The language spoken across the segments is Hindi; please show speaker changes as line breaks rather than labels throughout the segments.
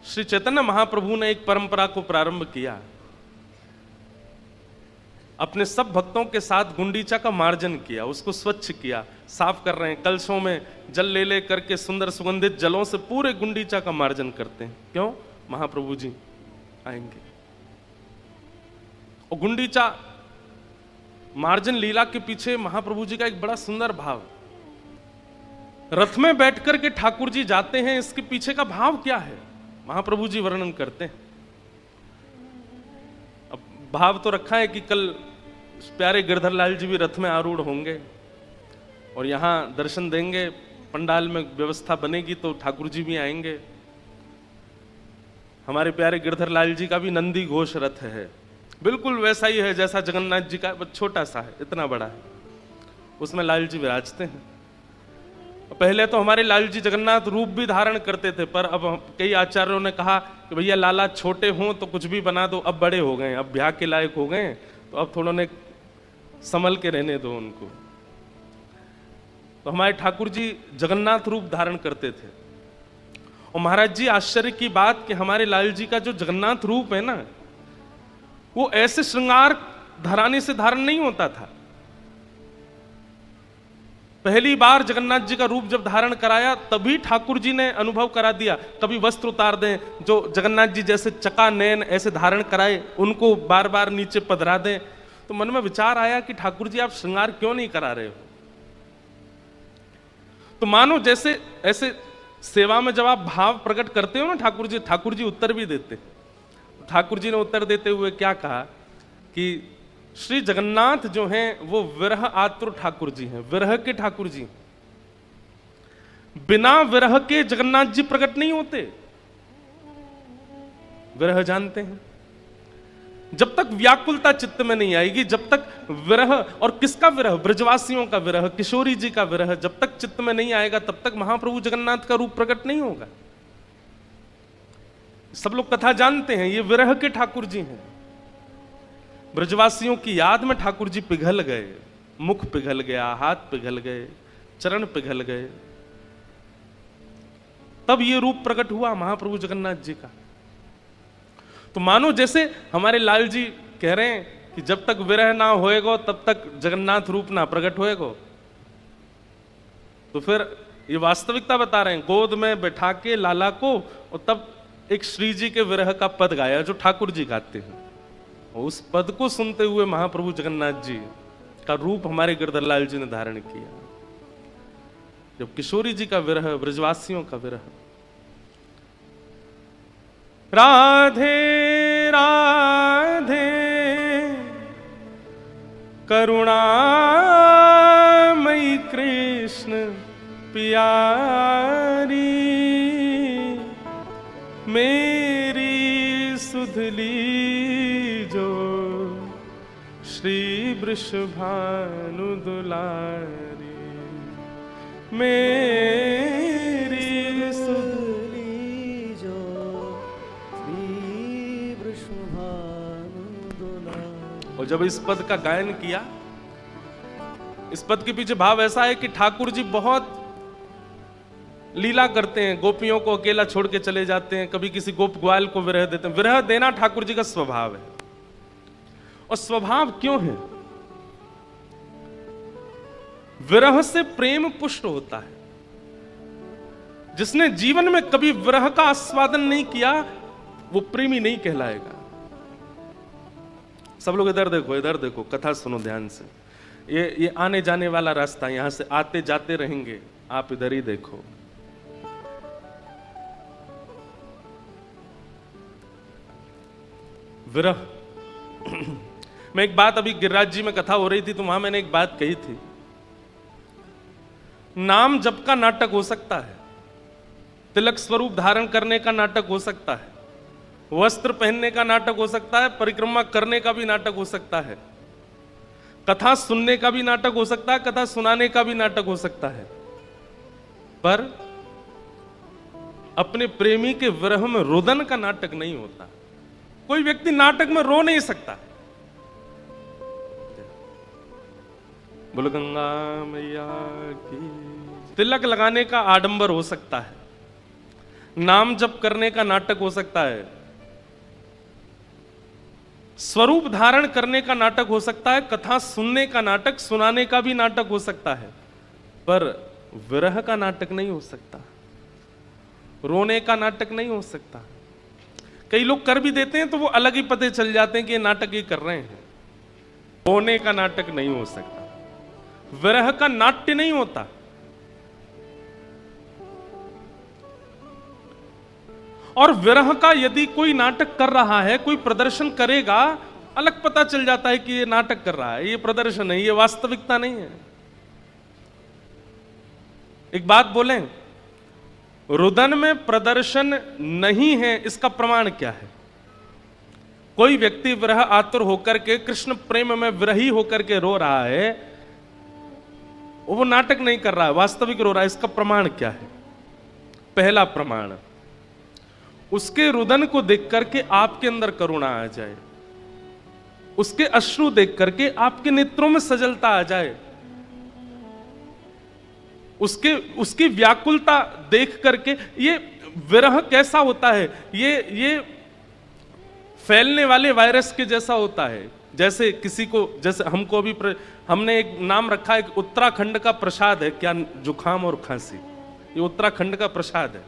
श्री चैतन्य महाप्रभु ने एक परंपरा को प्रारंभ किया। अपने सब भक्तों के साथ गुंडीचा का मार्जन किया, उसको स्वच्छ किया, साफ कर रहे हैं। कलशों में जल ले ले करके सुंदर सुगंधित जलों से पूरे गुंडीचा का मार्जन करते हैं। क्यों? महाप्रभु जी आएंगे। और गुंडीचा मार्जन लीला के पीछे महाप्रभु जी का एक बड़ा सुंदर भाव। रथ में बैठकर के ठाकुर जी जाते हैं, इसके पीछे का भाव क्या है महाप्रभु जी वर्णन करते हैं। अब भाव तो रखा है कि कल प्यारे गिरधर लाल जी भी रथ में आरूढ़ होंगे और यहां दर्शन देंगे, पंडाल में व्यवस्था बनेगी तो ठाकुर जी भी आएंगे। हमारे प्यारे गिरधर लाल जी का भी नंदी घोष रथ है, बिल्कुल वैसा ही है जैसा जगन्नाथ जी का, बस छोटा सा है, इतना बड़ा है, उसमें लाल जी विराजते हैं। पहले तो हमारे लाल जी जगन्नाथ रूप भी धारण करते थे, पर अब कई आचार्यों ने कहा कि भैया लाला छोटे हों तो कुछ भी बना दो, अब बड़े हो गए, अब ब्याह के लायक हो गए, तो अब थोड़ा ने संभल के रहने दो उनको। तो हमारे ठाकुर जी जगन्नाथ रूप धारण करते थे। और महाराज जी आश्चर्य की बात कि हमारे लाल जी का जो जगन्नाथ रूप है ना, वो ऐसे श्रृंगार धराने से धारण नहीं होता था। पहली बार जगन्नाथ जी का रूप जब धारण कराया तभी ठाकुर जी ने अनुभव करा दिया। कभी वस्त्र उतार दें, जो जगन्नाथ जी जैसे चका नयन ऐसे धारण कराए उनको बार बार नीचे पधरा दें, तो मन में विचार आया कि ठाकुर जी आप श्रृंगार क्यों नहीं करा रहे हो। तो मानो जैसे ऐसे सेवा में जब आप भाव प्रकट करते हो ना, ठाकुर जी उत्तर भी देते। ठाकुर जी ने उत्तर देते हुए क्या कहा कि श्री जगन्नाथ जो हैं वो विरह आतुर ठाकुर जी हैं, विरह के ठाकुर जी। बिना विरह के जगन्नाथ जी प्रकट नहीं होते, विरह जानते हैं। जब तक व्याकुलता चित्त में नहीं आएगी, जब तक विरह, और किसका विरह? ब्रजवासियों का विरह, किशोरी जी का विरह जब तक चित्त में नहीं आएगा तब तक महाप्रभु जगन्नाथ का रूप प्रकट नहीं होगा। सब लोग कथा जानते हैं, ये विरह के ठाकुर जी हैं। ब्रजवासियों की याद में ठाकुर जी पिघल गए, मुख पिघल गया, हाथ पिघल गए, चरण पिघल गए, तब ये रूप प्रकट हुआ महाप्रभु जगन्नाथ जी का। तो मानो जैसे हमारे लाल जी कह रहे हैं कि जब तक विरह ना होएगो तब तक जगन्नाथ रूप ना प्रकट होएगो। तो फिर ये वास्तविकता बता रहे हैं, गोद में बैठा के लाला को, और तब एक श्री जी के विरह का पद गाया जो ठाकुर जी गाते हैं। उस पद को सुनते हुए महाप्रभु जगन्नाथ जी का रूप हमारे गिरधर लाल जी ने धारण किया। जब किशोरी जी का विरह, ब्रजवासियों का विरह। राधे राधे करुणामयी कृष्ण प्यारी, मेरी सुधली जो श्री वृषभानु दुलारी, मेरी सुधली जो श्री वृषभानु दुलारी। और जब इस पद का गायन किया, इस पद के पीछे भाव ऐसा है कि ठाकुर जी बहुत लीला करते हैं, गोपियों को अकेला छोड़ के चले जाते हैं, कभी किसी गोप ग्वाल को विरह देते हैं। विरह देना ठाकुर जी का स्वभाव है। और स्वभाव क्यों है? विरह से प्रेम पुष्ट होता है। जिसने जीवन में कभी विरह का आस्वादन नहीं किया वो प्रेमी नहीं कहलाएगा। सब लोग इधर देखो, कथा सुनो ध्यान से। ये आने जाने वाला रास्ता, यहां से आते जाते रहेंगे, आप इधर ही देखो। विरह। मैं एक बात, अभी गिरिराज जी में कथा हो रही थी तो वहां मैंने एक बात कही थी, नाम जप का नाटक हो सकता है, तिलक स्वरूप धारण करने का नाटक हो सकता है, वस्त्र पहनने का नाटक हो सकता है, परिक्रमा करने का भी नाटक हो सकता है, कथा सुनने का भी नाटक हो सकता है, कथा सुनाने का भी नाटक हो सकता है, पर अपने प्रेमी के विरह में रोदन का नाटक नहीं होता। कोई व्यक्ति नाटक में रो नहीं सकता। बोलो गंगा मैया की। तिलक लगाने का आडंबर हो सकता है, नाम जप करने का नाटक हो सकता है, स्वरूप धारण करने का नाटक हो सकता है, कथा सुनने का नाटक, सुनाने का भी नाटक हो सकता है, पर विरह का नाटक नहीं हो सकता, रोने का नाटक नहीं हो सकता। कई लोग कर भी देते हैं तो वो अलग ही पते चल जाते हैं कि ये नाटक ही कर रहे हैं। रोने का नाटक नहीं हो सकता, विरह का नाट्य नहीं होता। और विरह का यदि कोई नाटक कर रहा है, कोई प्रदर्शन करेगा, अलग पता चल जाता है कि ये नाटक कर रहा है, ये प्रदर्शन है, ये वास्तविकता नहीं है। एक बात बोलें, रुदन में प्रदर्शन नहीं है, इसका प्रमाण क्या है? कोई व्यक्ति विरह आतुर होकर के, कृष्ण प्रेम में विरही होकर के रो रहा है, वो नाटक नहीं कर रहा है, वास्तविक रो रहा है। इसका प्रमाण क्या है? पहला प्रमाण, उसके रुदन को देख करके आपके अंदर करुणा आ जाए, उसके अश्रु देख करके आपके नेत्रों में सजलता आ जाए, उसकी व्याकुलता देख करके। ये विरह कैसा होता है? ये फैलने वाले वायरस के जैसा होता है। जैसे किसी को, जैसे हमको अभी हमने एक नाम रखा है, उत्तराखंड का प्रसाद है क्या, जुखाम और खांसी, ये उत्तराखंड का प्रसाद है।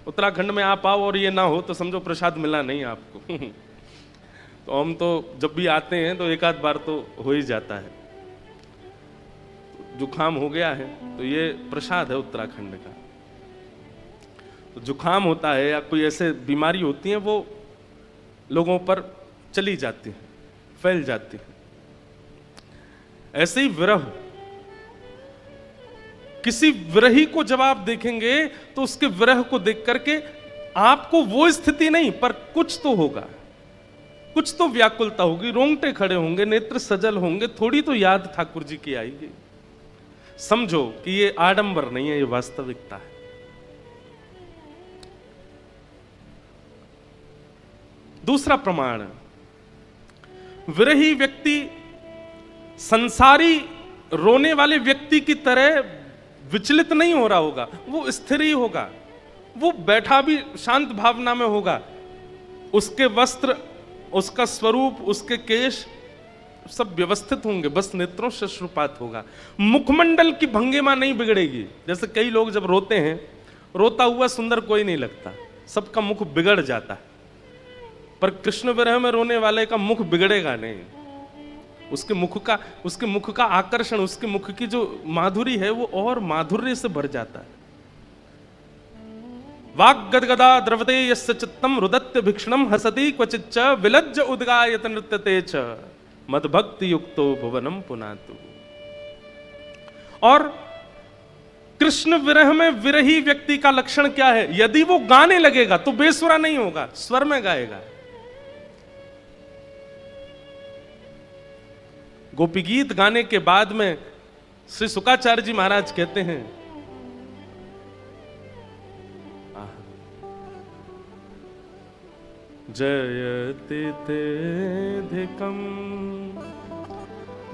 उत्तराखंड में आप आओ और ये ना हो तो समझो प्रसाद मिला नहीं आपको। तो हम तो जब भी आते हैं तो एक आध बार तो हो ही जाता है, जुखाम हो गया है तो ये प्रसाद है उत्तराखंड का। तो जुखाम होता है या कोई ऐसे बीमारी होती है, वो लोगों पर चली जाती है, फैल जाती है। ऐसे ही विरह, किसी विरही को जब आप देखेंगे तो उसके विरह को देख करके आपको वो स्थिति नहीं, पर कुछ तो होगा, कुछ तो व्याकुलता होगी, रोंगटे खड़े होंगे, नेत्र सजल होंगे, थोड़ी तो याद ठाकुर जी की आएगी। समझो कि ये आडंबर नहीं है, ये वास्तविकता है। दूसरा प्रमाण, विरही व्यक्ति संसारी रोने वाले व्यक्ति की तरह विचलित नहीं हो रहा होगा, वो स्थिर ही होगा, वो बैठा भी शांत भावना में होगा। उसके वस्त्र, उसका स्वरूप, उसके केश सब व्यवस्थित होंगे, बस नेत्रों से अश्रुपात होगा। मुखमंडल की भंगिमा नहीं बिगड़ेगी। जैसे कई लोग जब रोते हैं, रोता हुआ सुंदर कोई नहीं लगता, सबका मुख बिगड़ जाता है, पर कृष्ण विरह में रोने वाले का मुख बिगड़ेगा नहीं। उसके मुख का आकर्षण, उसके मुख की जो माधुरी है वो और माधुर्य से भर जाता है। वाग गदगदा द्रवते यस्य चित्तम रुदत्य भिक्षणम हसति क्वचिच्च विलज्ज उद्गायत नृत्यते च मदभक्ति युक्तो भुवनम पुनातु। और कृष्ण विरह में विरही व्यक्ति का लक्षण क्या है? यदि वो गाने लगेगा तो बेसुरा नहीं होगा, स्वर में गाएगा। गोपी गीत गाने के बाद में श्री शुकाचार्य जी महाराज कहते हैं, जयति तेधिकं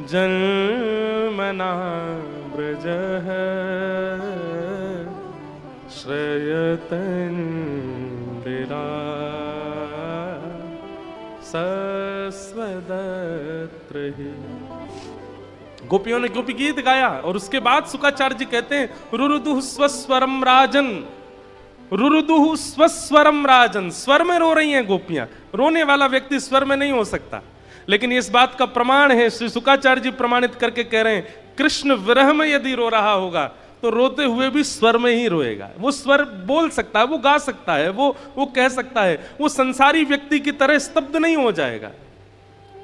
जन्मना ब्रजः श्रयतन्दिरा सस्वदत्रहि। गोपियों ने गोपी गीत गाया और उसके बाद शुकाचार्य जी कहते हैं, रुरुदुः स्वस्वरम राजन, रुरुदुः स्वस्वरम राजन। स्वर में रो रही हैं गोपियां, रोने वाला व्यक्ति स्वर में नहीं हो सकता। लेकिन इस बात का प्रमाण है, श्री शुकाचार्य जी प्रमाणित करके कह रहे हैं, कृष्ण विरह में यदि रो रहा होगा तो रोते हुए भी स्वर में ही रोएगा। वो स्वर बोल सकता है, वो गा सकता है, वो कह सकता है, वो संसारी व्यक्ति की तरह स्तब्ध नहीं हो जाएगा।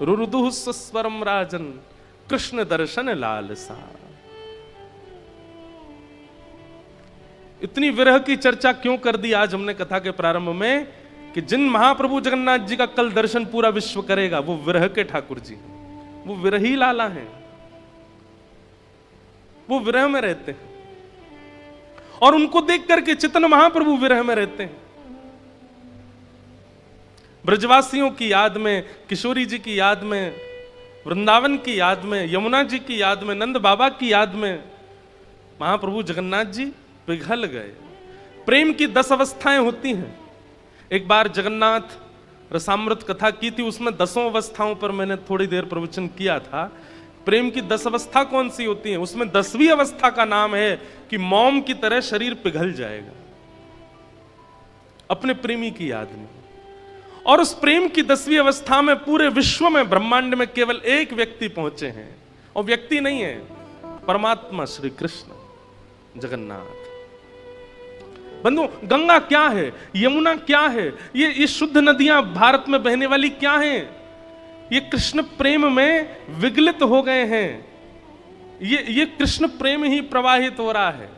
रुरुदुः स्वस्वरम राजन कृष्ण दर्शन लालसा। इतनी विरह की चर्चा क्यों कर दी आज हमने कथा के प्रारंभ में? कि जिन महाप्रभु जगन्नाथ जी का कल दर्शन पूरा विश्व करेगा वो विरह के ठाकुर जी, वो विरही लाला हैं, वो विरह में रहते हैं। और उनको देख करके चैतन्य महाप्रभु विरह में रहते हैं। ब्रजवासियों की याद में, किशोरी जी की याद में, वृंदावन की याद में, यमुना जी की याद में, नंद बाबा की याद में महाप्रभु जगन्नाथ जी पिघल गए। प्रेम की 10 अवस्थाएं होती हैं। एक बार जगन्नाथ रसामृत कथा की थी, उसमें 10 अवस्थाओं पर मैंने थोड़ी देर प्रवचन किया था। प्रेम की 10 अवस्था कौन सी होती है? उसमें 10वीं अवस्था का नाम है कि मोम की तरह शरीर पिघल जाएगा अपने प्रेमी की याद में। और उस प्रेम की 10वीं अवस्था में पूरे विश्व में, ब्रह्मांड में केवल एक व्यक्ति पहुंचे हैं, और व्यक्ति नहीं है, परमात्मा श्री कृष्ण जगन्नाथ। बंधु, गंगा क्या है, यमुना क्या है, ये शुद्ध नदियां भारत में बहने वाली क्या हैं? ये कृष्ण प्रेम में विगलित हो गए हैं। ये कृष्ण प्रेम ही प्रवाहित हो रहा है।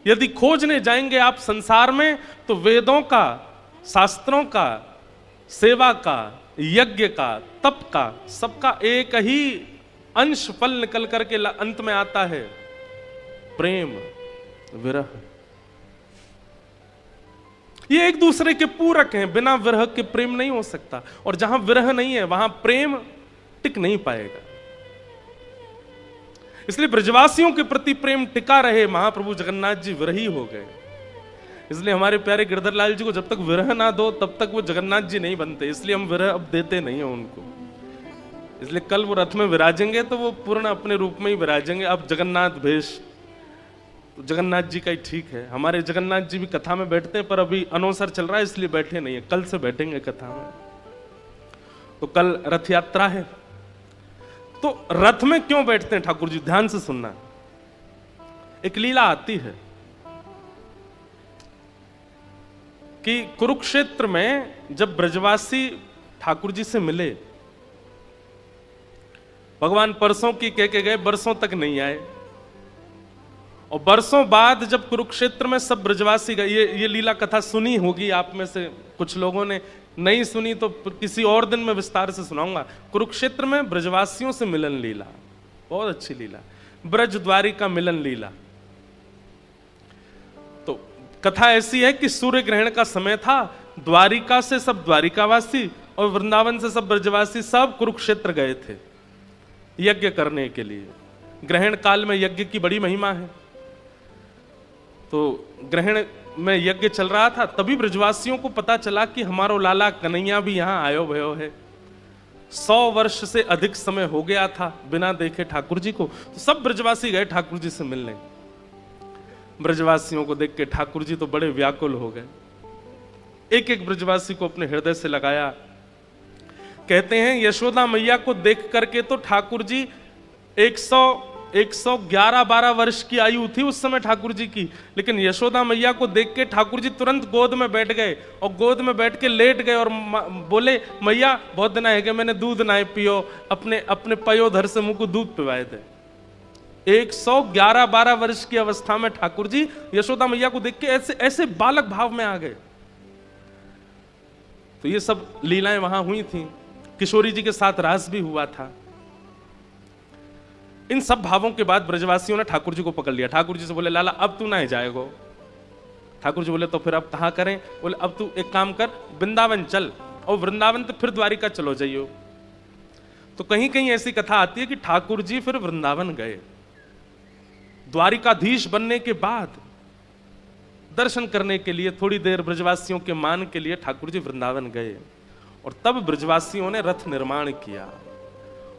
यदि खोजने जाएंगे आप संसार में, तो वेदों का, शास्त्रों का, सेवा का, यज्ञ का, तप का, सबका एक ही अंश फल निकल करके अंत में आता है, प्रेम विरह। ये एक दूसरे के पूरक हैं, बिना विरह के प्रेम नहीं हो सकता। और जहां विरह नहीं है वहां प्रेम टिक नहीं पाएगा। इसलिए ब्रजवासियों के प्रति प्रेम टिका रहे, महाप्रभु जगन्नाथ जी विरही हो गए। इसलिए हमारे प्यारे गिरधर लाल जी को जब तक विरह ना दो तब तक वो जगन्नाथ जी नहीं बनते। इसलिए हम विरह अब देते नहीं हैं उनको। इसलिए कल वो रथ में विराजेंगे तो वो पूर्ण अपने रूप में ही विराजेंगे। अब जगन्नाथ भेष तो जगन्नाथ जी का ही ठीक है। हमारे जगन्नाथ जी भी कथा में बैठते हैं, पर अभी अनवसर चल रहा है इसलिए बैठे नहीं है, कल से बैठेंगे कथा में। तो कल रथ यात्रा है। तो रथ में क्यों बैठते हैं ठाकुर जी? ध्यान से सुनना। एक लीला आती है कि कुरुक्षेत्र में जब ब्रजवासी ठाकुर जी से मिले, भगवान परसों की कह के गए, बरसों तक नहीं आए। और बरसों बाद जब कुरुक्षेत्र में सब ब्रजवासी गए, ये लीला कथा सुनी होगी आप में से कुछ लोगों ने, नहीं सुनी तो किसी और दिन में विस्तार से सुनाऊंगा। कुरुक्षेत्र में ब्रजवासियों से मिलन लीला, बहुत अच्छी लीला, ब्रज द्वारिका मिलन लीला। तो कथा ऐसी है कि सूर्य ग्रहण का समय था, द्वारिका से सब द्वारिकावासी और वृंदावन से सब ब्रजवासी सब कुरुक्षेत्र गए थे यज्ञ करने के लिए। ग्रहण काल में यज्ञ की बड़ी महिमा है। तो ग्रहण में यज्ञ चल रहा था, तभी ब्रजवासियों को पता चला कि हमारो लाला कन्हैया भी यहां आयो भयो है। 100 वर्ष से अधिक समय हो गया था बिना देखे ठाकुर जी को। तो सब ब्रजवासी गए ठाकुर जी से मिलने। ब्रजवासियों को देख के ठाकुर जी तो बड़े व्याकुल हो गए। एक एक ब्रजवासी को अपने हृदय से लगाया। कहते हैं यशोदा मैया को देख करके तो ठाकुर जी 111-12 वर्ष की आयु थी उस समय ठाकुर जी की, लेकिन यशोदा मैया को देख के ठाकुर जी तुरंत गोद में बैठ गए और गोद में बैठ के लेट गए और बोले, मैया बहुत दिन है कि मैंने दूध ना पियो, अपने अपने पयोधर से मुंह को दूध पिवाए थे। 111-12 वर्ष की अवस्था में ठाकुर जी यशोदा मैया को देख के ऐसे ऐसे बालक भाव में आ गए। तो ये सब लीलाएं वहां हुई थी। किशोरी जी के साथ रास भी हुआ था। इन सब भावों के बाद ब्रजवासियों ने ठाकुर जी को पकड़ लिया। ठाकुर जी से बोले, लाला अब तू ना जाएगो। ठाकुर जी बोले, तो फिर अब कहां करें? बोले, अब तू एक काम कर, वृंदावन चल, और वृंदावन तो फिर द्वारिका चलो जाइयो। तो कहीं कहीं ऐसी कथा आती है कि ठाकुर जी फिर वृंदावन गए। द्वारिकाधीश बनने के बाद दर्शन करने के लिए थोड़ी देर ब्रजवासियों के मान के लिए ठाकुर जी वृंदावन गए। और तब ब्रजवासियों ने रथ निर्माण किया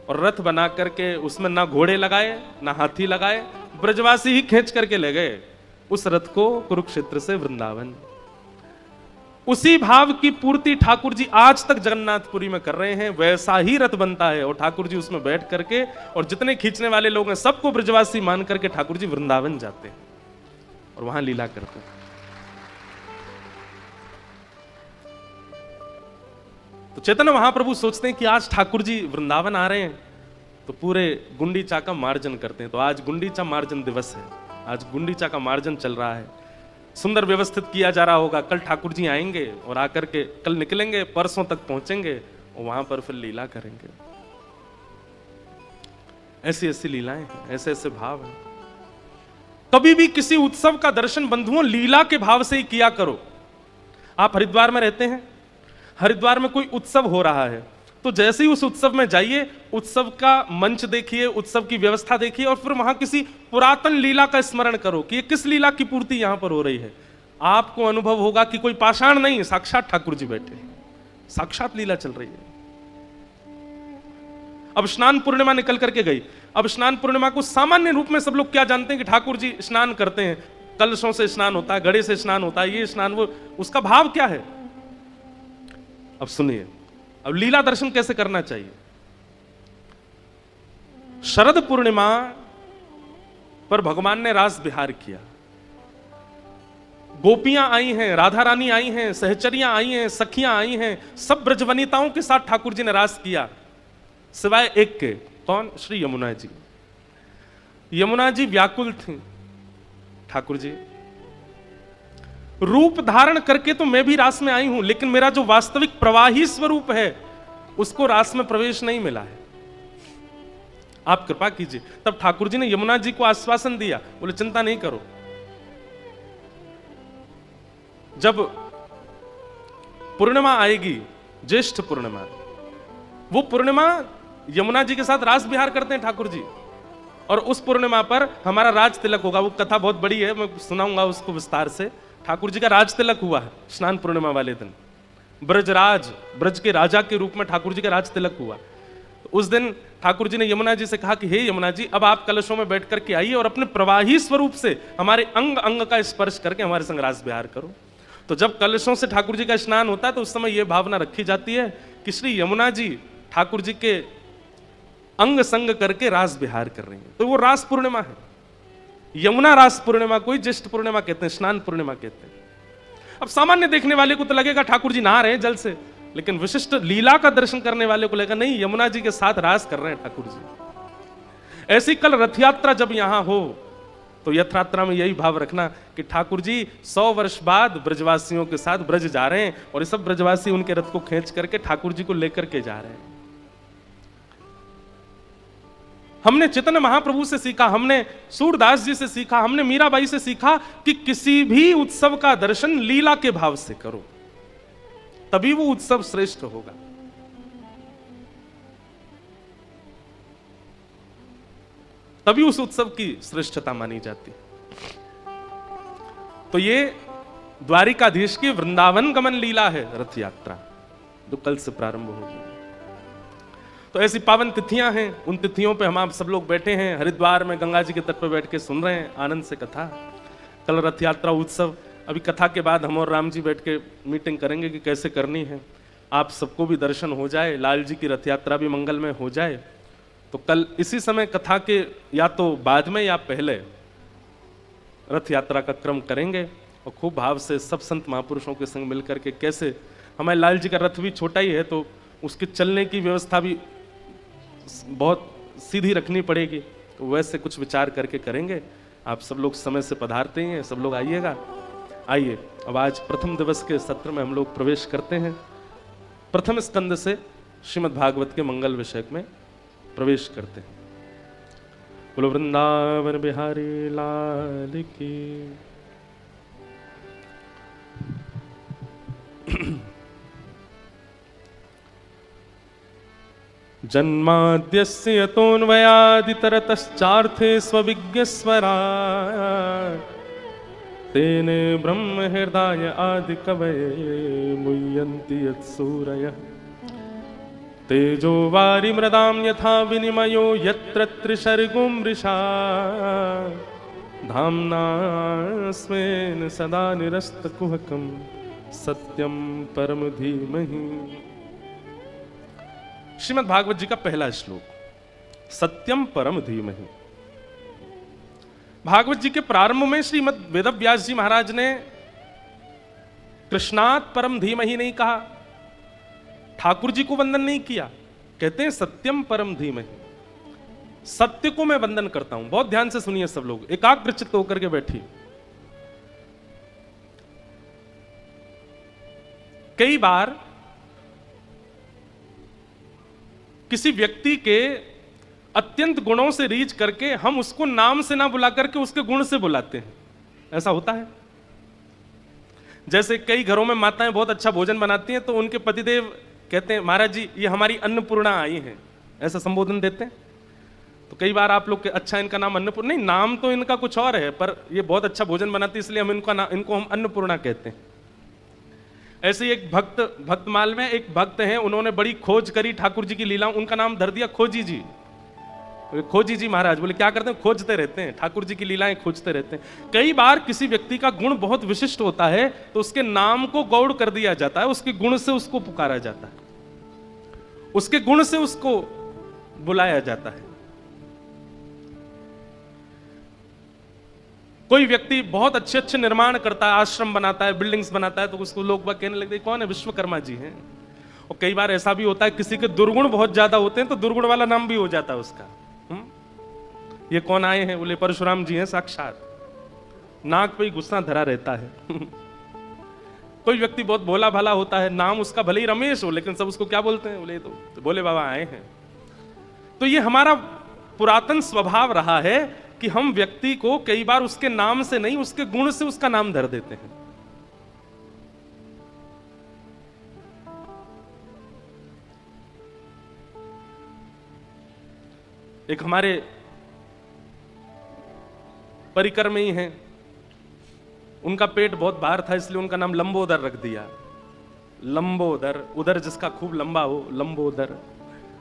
और रथ बना करके उसमें ना घोड़े लगाए ना हाथी लगाए, ब्रजवासी ही खींच करके ले गए उस रथ को कुरुक्षेत्र से वृंदावन। उसी भाव की पूर्ति ठाकुर जी आज तक जगन्नाथपुरी में कर रहे हैं। वैसा ही रथ बनता है और ठाकुर जी उसमें बैठ करके, और जितने खींचने वाले लोग हैं सबको ब्रजवासी मान करके ठाकुर जी वृंदावन जाते हैं और वहां लीला करते हैं। तो चैतन्य महाप्रभु सोचते हैं कि आज ठाकुर जी वृंदावन आ रहे हैं तो पूरे गुंडीचा का मार्जन करते हैं। तो आज गुंडीचा मार्जन दिवस है, आज गुंडीचा का मार्जन चल रहा है, सुंदर व्यवस्थित किया जा रहा होगा। कल ठाकुर जी आएंगे और आकर के कल निकलेंगे, परसों तक पहुंचेंगे और वहां पर फिर लीला करेंगे। ऐसी ऐसी लीलाएं हैं, ऐसे ऐसे भाव हैं। कभी भी किसी उत्सव का दर्शन बंधुओं लीला के भाव से ही किया करो। आप हरिद्वार में रहते हैं, हरिद्वार में कोई उत्सव हो रहा है, तो जैसे ही उस उत्सव में जाइए, उत्सव का मंच देखिए, उत्सव की व्यवस्था देखिए, और फिर वहां किसी पुरातन लीला का स्मरण करो कि ये किस लीला की पूर्ति यहां पर हो रही है। आपको अनुभव होगा कि कोई पाषाण नहीं, साक्षात ठाकुर जी बैठे, साक्षात लीला चल रही है। अब स्नान पूर्णिमा निकल करके गई। अब स्नान पूर्णिमा को सामान्य रूप में सब लोग क्या जानते हैं कि ठाकुर जी स्नान करते हैं, कलशों से स्नान होता है, घड़े से स्नान होता है, ये स्नान वो, उसका भाव क्या है? अब सुनिए, अब लीला दर्शन कैसे करना चाहिए। शरद पूर्णिमा पर भगवान ने रास विहार किया, गोपियां आई हैं, राधा रानी आई हैं, सहचरियां आई हैं, सखियां आई हैं, सब ब्रजवनिताओं के साथ ठाकुर जी ने रास किया, सिवाय एक के। कौन? श्री यमुना जी। यमुना जी व्याकुल थी, ठाकुर जी रूप धारण करके तो मैं भी रास में आई हूं, लेकिन मेरा जो वास्तविक प्रवाही स्वरूप है उसको रास में प्रवेश नहीं मिला है, आप कृपा कीजिए। तब ठाकुर जी ने यमुना जी को आश्वासन दिया, बोले चिंता नहीं करो, जब पूर्णिमा आएगी, ज्येष्ठ पूर्णिमा, वो पूर्णिमा यमुना जी के साथ रास विहार करते हैं ठाकुर जी, और उस पूर्णिमा पर हमारा राज तिलक होगा। वो कथा बहुत बड़ी है, मैं सुनाऊंगा उसको विस्तार से। ठाकुर जी का राज तिलक हुआ है स्नान पूर्णिमा वाले दिन, ब्रजराज, ब्रज के राजा के रूप में ठाकुर जी का राज तिलक हुआ। तो उस दिन ठाकुर जी ने यमुना जी से कहा कि हे यमुना जी, अब आप कलशों में बैठ करके आइए और अपने प्रवाही स्वरूप से हमारे अंग अंग का स्पर्श करके हमारे संग रास विहार करो। तो जब कलशों से ठाकुर जी का स्नान होता है तो उस समय यह भावना रखी जाती है कि श्री यमुना जी ठाकुर जी के अंग संग करके रास विहार कर रही हैं, तो वो रास पूर्णिमा है। यमुना रास पूर्णिमा को ज्येष्ठ पूर्णिमा कहते हैं, स्नान पूर्णिमा कहते हैं। अब सामान्य देखने वाले को तो लगेगा ठाकुर जी नहा रहे हैं जल से, लेकिन विशिष्ट लीला का दर्शन करने वाले को लगेगा नहीं, यमुना जी के साथ रास कर रहे हैं ठाकुर जी। ऐसी कल रथ यात्रा जब यहां हो तो रथ यात्रा में यही भाव रखना कि ठाकुर जी 100 वर्ष बाद ब्रजवासियों के साथ ब्रज जा रहे हैं, और ये सब ब्रजवासी उनके रथ को खींच करके ठाकुर जी को लेकर के जा रहे हैं। हमने चैतन्य महाप्रभु से सीखा, हमने सूरदास जी से सीखा, हमने मीराबाई से सीखा कि किसी भी उत्सव का दर्शन लीला के भाव से करो, तभी वो उत्सव श्रेष्ठ होगा। तभी उस उत्सव की श्रेष्ठता मानी जाती। तो ये द्वारिकाधीश की वृंदावन गमन लीला है रथ यात्रा, जो कल से प्रारंभ होगी। तो ऐसी पावन तिथियां हैं, उन तिथियों पे हम आप सब लोग बैठे हैं हरिद्वार में गंगा जी के तट पर बैठ के सुन रहे हैं आनंद से कथा। कल रथ यात्रा उत्सव, अभी कथा के बाद हम और राम जी बैठ के मीटिंग करेंगे कि कैसे करनी है, आप सबको भी दर्शन हो जाए, लाल जी की रथ यात्रा भी मंगल में हो जाए। तो कल इसी समय कथा के या तो बाद में या पहले रथ यात्रा का क्रम करेंगे, और खूब भाव से सब संत महापुरुषों के संग मिलकर के कैसे, हमारे लाल जी का रथ भी छोटा ही है तो उसके चलने की व्यवस्था भी बहुत सीधी रखनी पड़ेगी, तो वैसे कुछ विचार करके करेंगे। आप सब लोग समय से पधारते हैं, सब लोग आइएगा। आइए अब आज प्रथम दिवस के सत्र में हम लोग प्रवेश करते हैं। प्रथम स्कंद से श्रीमद् भागवत के मंगल विषय में प्रवेश करते हैं। बोलो वृंदावन बिहारी लाल की। जन्माद्यस्य यतोऽन्वयादितरतश्चार्थे स्वविज्ञस्वराट् तेने ब्रह्म हृदय आदि कवये मुह्यन्ति यत्सूरयः तेजो वारि मृदां यथा विनिमयो यत्र त्रिसर्गो मृषा धाम्ना स्वेन सदा निरस्तकुहकं सत्यं परम धीमहि। श्रीमद् भागवत जी का पहला श्लोक, सत्यम परम धीमहि। भागवत जी के प्रारंभ में श्रीमद् वेदव्यास जी महाराज ने कृष्णात् परम धीमहि नहीं कहा, ठाकुर जी को वंदन नहीं किया, कहते हैं सत्यम परम धीमहि, सत्य को मैं वंदन करता हूं। बहुत ध्यान से सुनिए सब लोग, एकाग्रचित्त होकर के बैठिए। कई बार किसी व्यक्ति के अत्यंत गुणों से रीझ करके हम उसको नाम से ना बुला करके उसके गुण से बुलाते हैं, ऐसा होता है। जैसे कई घरों में माताएं बहुत अच्छा भोजन बनाती हैं तो उनके पतिदेव कहते हैं महाराज जी ये हमारी अन्नपूर्णा आई है, ऐसा संबोधन देते हैं। तो कई बार आप लोग के अच्छा इनका नाम अन्नपूर्णा, नहीं नाम तो इनका कुछ और है, पर ये बहुत अच्छा भोजन बनाती है इसलिए हम इनको हम अन्नपूर्णा कहते हैं। ऐसे ही एक भक्तमाल में एक भक्त हैं, उन्होंने बड़ी खोज करी ठाकुर जी की लीला, उनका नाम धर दिया खोजी जी। खोजी जी महाराज बोले क्या करते हैं, खोजते रहते हैं, ठाकुर जी की लीलाएं खोजते रहते हैं। कई बार किसी व्यक्ति का गुण बहुत विशिष्ट होता है तो उसके नाम को गौड़ कर दिया जाता है, उसके गुण से उसको पुकारा जाता है, उसके गुण से उसको बुलाया जाता है। कोई व्यक्ति बहुत अच्छे अच्छे निर्माण करता है, आश्रम बनाता है, बिल्डिंग्स बनाता है, तो उसको लोग कहने लगते हैं कौन है, विश्वकर्मा जी हैं। और कई बार ऐसा भी होता है किसी के दुर्गुण बहुत ज्यादा होते हैं तो दुर्गुण वाला नाम भी हो जाता है उसका। ये कौन आए हैं, बोले परशुराम जी हैं साक्षात, नाक पे ही गुस्सा धरा रहता है। कोई व्यक्ति बहुत भोला भाला होता है, नाम उसका भले ही रमेश हो लेकिन सब उसको क्या बोलते हैं, बोले तो भोले बाबा आए हैं। तो ये हमारा पुरातन स्वभाव रहा है कि हम व्यक्ति को कई बार उसके नाम से नहीं उसके गुण से उसका नाम धर देते हैं। एक हमारे परिकर में ही हैं, उनका पेट बहुत बाहर था इसलिए उनका नाम लंबोदर रख दिया। लंबोदर, उदर जिसका खूब लंबा हो, लंबोदर।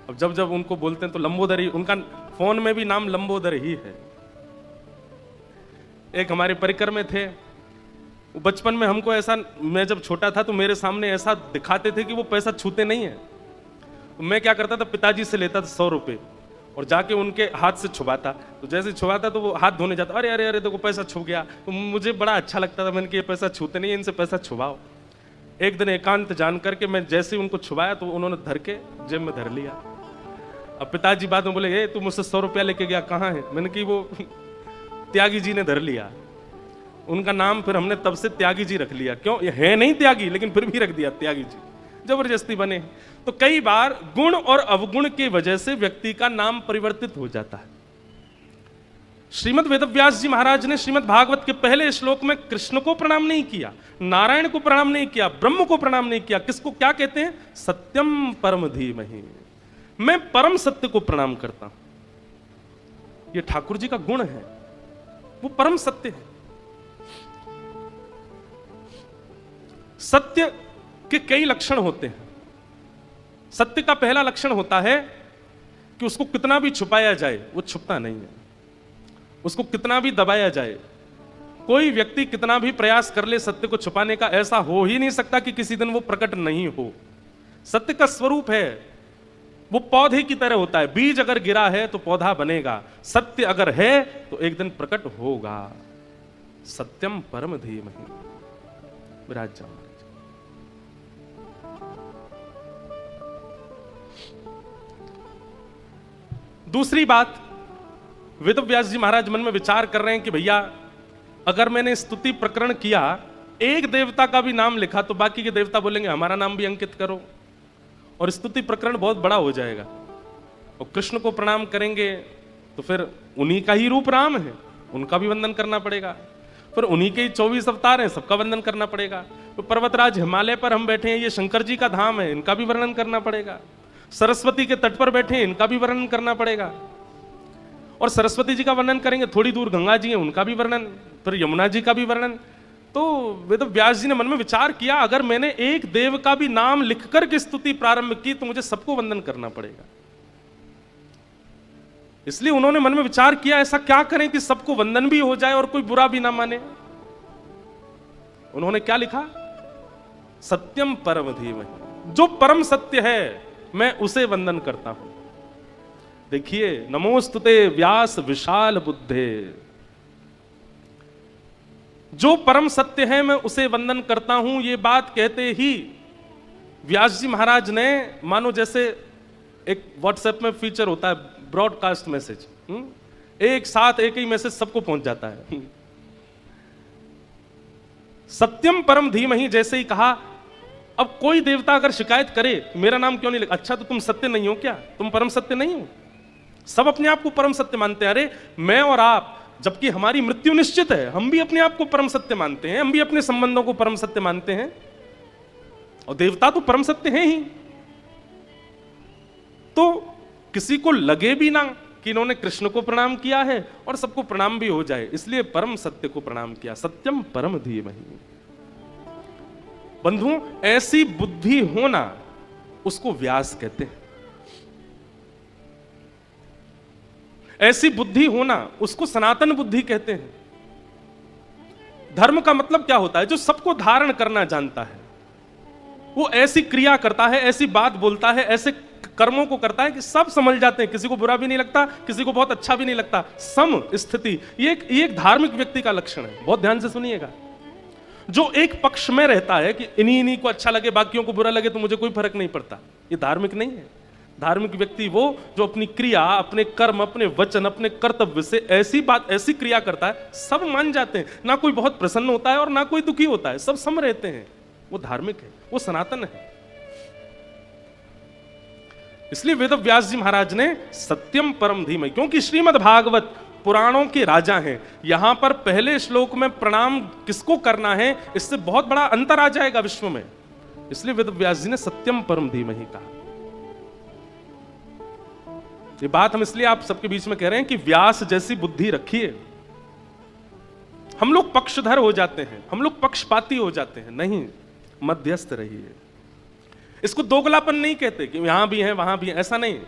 अब जब जब उनको बोलते हैं तो लंबोदर ही, उनका फोन में भी नाम लंबोदर ही है। एक हमारे परिकर में थे, बचपन में हमको ऐसा, मैं जब छोटा था तो मेरे सामने ऐसा दिखाते थे कि वो पैसा छूते नहीं है। मैं क्या करता था, पिताजी से लेता था 100 रुपए और जाके उनके हाथ से छुपाता, तो जैसे छुपाता तो वो हाथ धोने जाता, अरे अरे अरे देखो पैसा छू गया। तो मुझे बड़ा अच्छा लगता था, मैंने कि ये पैसा छूते नहीं है, इनसे पैसा छुपाओ। एक दिन एकांत जान करके मैं जैसे उनको छुपाया तो उन्होंने धर के जेब में धर लिया। अब पिताजी बाद में बोले, तू मुझसे 100 रुपया लेके गया, कहाँ है? मैंने कि वो त्यागी जी ने धर लिया। उनका नाम फिर हमने तब से त्यागी जी रख लिया। क्यों, ये है नहीं त्यागी लेकिन फिर भी रख दिया त्यागी जी, जबरदस्ती बने। तो कई बार गुण और अवगुण की वजह से व्यक्ति का नाम परिवर्तित हो जाता है। श्रीमद् वेदव्यास जी महाराज ने श्रीमद् भागवत के पहले श्लोक में कृष्ण को प्रणाम नहीं किया, नारायण को प्रणाम नहीं किया, ब्रह्म को प्रणाम नहीं किया। किसको क्या कहते हैं? सत्यम परम धीमहि, मैं परम सत्य को प्रणाम करता हूं। यह ठाकुर जी का गुण है, वो परम सत्य है। सत्य के कई लक्षण होते हैं। सत्य का पहला लक्षण होता है कि उसको कितना भी छुपाया जाए वो छुपता नहीं है, उसको कितना भी दबाया जाए। कोई व्यक्ति कितना भी प्रयास कर ले सत्य को छुपाने का, ऐसा हो ही नहीं सकता कि किसी दिन वो प्रकट नहीं हो। सत्य का स्वरूप है, वो पौधे की तरह होता है, बीज अगर गिरा है तो पौधा बनेगा, सत्य अगर है तो एक दिन प्रकट होगा। सत्यम परम धीमहि। विराज जाओ। दूसरी बात, वेदव्यास जी महाराज मन में विचार कर रहे हैं कि भैया अगर मैंने स्तुति प्रकरण किया, एक देवता का भी नाम लिखा तो बाकी के देवता बोलेंगे हमारा नाम भी अंकित करो, और स्तुति प्रकरण बहुत बड़ा हो जाएगा। और कृष्ण को प्रणाम करेंगे तो फिर उन्हीं का ही रूप राम है, उनका भी वंदन करना पड़ेगा। फिर उन्हीं के ही 24 अवतार हैं, सबका वंदन करना पड़ेगा। तो पर्वतराज हिमालय पर हम बैठे हैं, ये शंकर जी का धाम है, इनका भी वर्णन करना पड़ेगा। सरस्वती के तट पर बैठे हैं, इनका भी वर्णन करना पड़ेगा। और सरस्वती जी का वर्णन करेंगे, थोड़ी दूर गंगा जी हैं, उनका भी वर्णन, फिर यमुना जी का भी वर्णन। तो वेदव्यास जी ने मन में विचार किया, अगर मैंने एक देव का भी नाम लिखकर के स्तुति प्रारंभ की तो मुझे सबको वंदन करना पड़ेगा। इसलिए उन्होंने मन में विचार किया, ऐसा क्या करें कि सबको वंदन भी हो जाए और कोई बुरा भी ना माने। उन्होंने क्या लिखा? सत्यम परम धीमहि, जो परम सत्य है मैं उसे वंदन करता हूं। देखिए, नमोस्तुते व्यास विशाल बुद्धे, जो परम सत्य है मैं उसे वंदन करता हूं। ये बात कहते ही व्यास जी महाराज ने, मानो जैसे एक व्हाट्सएप में फीचर होता है ब्रॉडकास्ट मैसेज, एक साथ एक ही मैसेज सबको पहुंच जाता है। सत्यम परम धीमहि जैसे ही कहा, अब कोई देवता अगर शिकायत करे मेरा नाम क्यों नहीं लिखा, अच्छा तो तुम सत्य नहीं हो क्या, तुम परम सत्य नहीं हो? सब अपने आप को परम सत्य मानते हैं। अरे मैं और आप, जबकि हमारी मृत्यु निश्चित है, हम भी अपने आप को परम सत्य मानते हैं, हम भी अपने संबंधों को परम सत्य मानते हैं। और देवता तो परम सत्य है ही, तो किसी को लगे भी ना कि इन्होंने कृष्ण को प्रणाम किया है और सबको प्रणाम भी हो जाए, इसलिए परम सत्य को प्रणाम किया। सत्यम परम धीमहि। बंधुओं, ऐसी बुद्धि होना उसको व्यास कहते हैं। ऐसी बुद्धि होना उसको सनातन बुद्धि कहते हैं। धर्म का मतलब क्या होता है? जो सबको धारण करना जानता है, वो ऐसी क्रिया करता है, ऐसी बात बोलता है, ऐसे कर्मों को करता है कि सब समझ जाते हैं, किसी को बुरा भी नहीं लगता, किसी को बहुत अच्छा भी नहीं लगता। सम स्थिति, ये एक धार्मिक व्यक्ति का लक्षण है। बहुत ध्यान से सुनिएगा। जो एक पक्ष में रहता है कि इन्हीं को अच्छा लगे, बाकियों को बुरा लगे तो मुझे कोई फर्क नहीं पड़ता, ये धार्मिक नहीं है। धार्मिक व्यक्ति वो जो अपनी क्रिया, अपने कर्म, अपने वचन, अपने कर्तव्य से ऐसी बात, ऐसी क्रिया करता है, सब मान जाते हैं, ना कोई बहुत प्रसन्न होता है और ना कोई दुखी होता है, सब सम रहते हैं। वो धार्मिक है, वो सनातन है। इसलिए वेद व्यास जी महाराज ने सत्यम परम धीमहि, क्योंकि श्रीमद् भागवत पुराणों के राजा हैं, यहां पर पहले श्लोक में प्रणाम किसको करना है, इससे बहुत बड़ा अंतर आ जाएगा विश्व में। इसलिए वेद व्यास जी ने सत्यम परम धीमहि कहा। ये बात हम इसलिए आप सबके बीच में कह रहे हैं कि व्यास जैसी बुद्धि रखिए। हम लोग पक्षधर हो जाते हैं, हम लोग पक्षपाती हो जाते हैं, नहीं, मध्यस्थ रहिए। इसको दोगलापन नहीं कहते कि यहां भी है वहां भी है, ऐसा नहीं।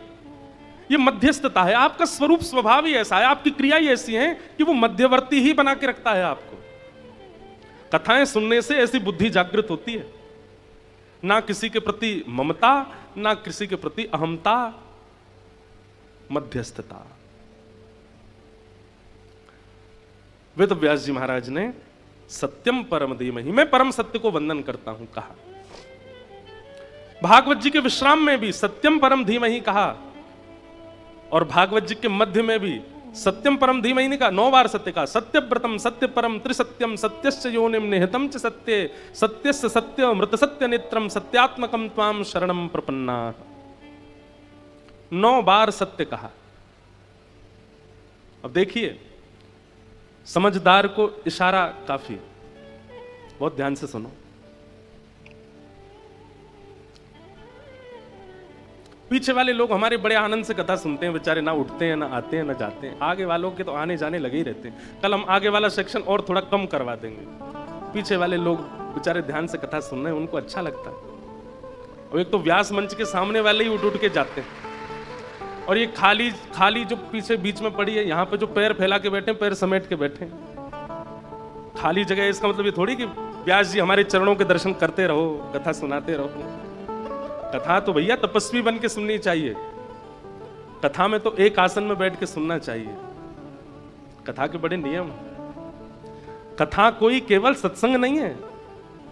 ये मध्यस्थता है, आपका स्वरूप स्वभाव ही ऐसा है, आपकी क्रिया ही ऐसी है कि वो मध्यवर्ती ही बना के रखता है आपको। कथाएं सुनने से ऐसी बुद्धि जागृत होती है, ना किसी के प्रति ममता, ना किसी के प्रति अहमता, मध्यस्थता। वेद व्यास जी महाराज ने सत्यम परम धीमहि, मैं परम सत्य को वंदन करता हूं, कहा। भागवत जी के विश्राम में भी सत्यम परम धीमहि कहा, और भागवत जी के मध्य में भी सत्यम परम धीमहि ने कहा। 9 बार सत्य कहा। सत्यव्रतम सत्य परम त्रिसत्यम सत्यस्य योनिम निहितम च सत्ये सत्यस्य सत्य मृत सत्य नेत्रम सत्यात्मकम त्वाम शरणम प्रपन्ना। 9 बार सत्य कहा। अब देखिए, समझदार को इशारा काफी। बहुत ध्यान से सुनो। पीछे वाले लोग हमारे बड़े आनंद से कथा सुनते हैं, बेचारे ना उठते हैं, ना आते हैं, ना जाते हैं। आगे वालों के तो आने जाने लगे ही रहते हैं। कल हम आगे वाला सेक्शन और थोड़ा कम करवा देंगे। पीछे वाले लोग बेचारे ध्यान से कथा सुन रहे हैं, उनको अच्छा लगता है। और एक तो व्यास मंच के सामने वाले ही उठ उठ के जाते हैं, और ये खाली जो पीछे बीच में पड़ी है, यहाँ पे जो पैर फैला के बैठे, पैर समेट के बैठे, खाली जगह। इसका मतलब ये थोड़ी कि व्यास जी हमारे चरणों के दर्शन करते रहो, कथा सुनाते रहो। कथा तो भैया तपस्वी बन के सुननी चाहिए। कथा में तो एक आसन में बैठ के सुनना चाहिए। कथा के बड़े नियम। कथा कोई केवल सत्संग नहीं है।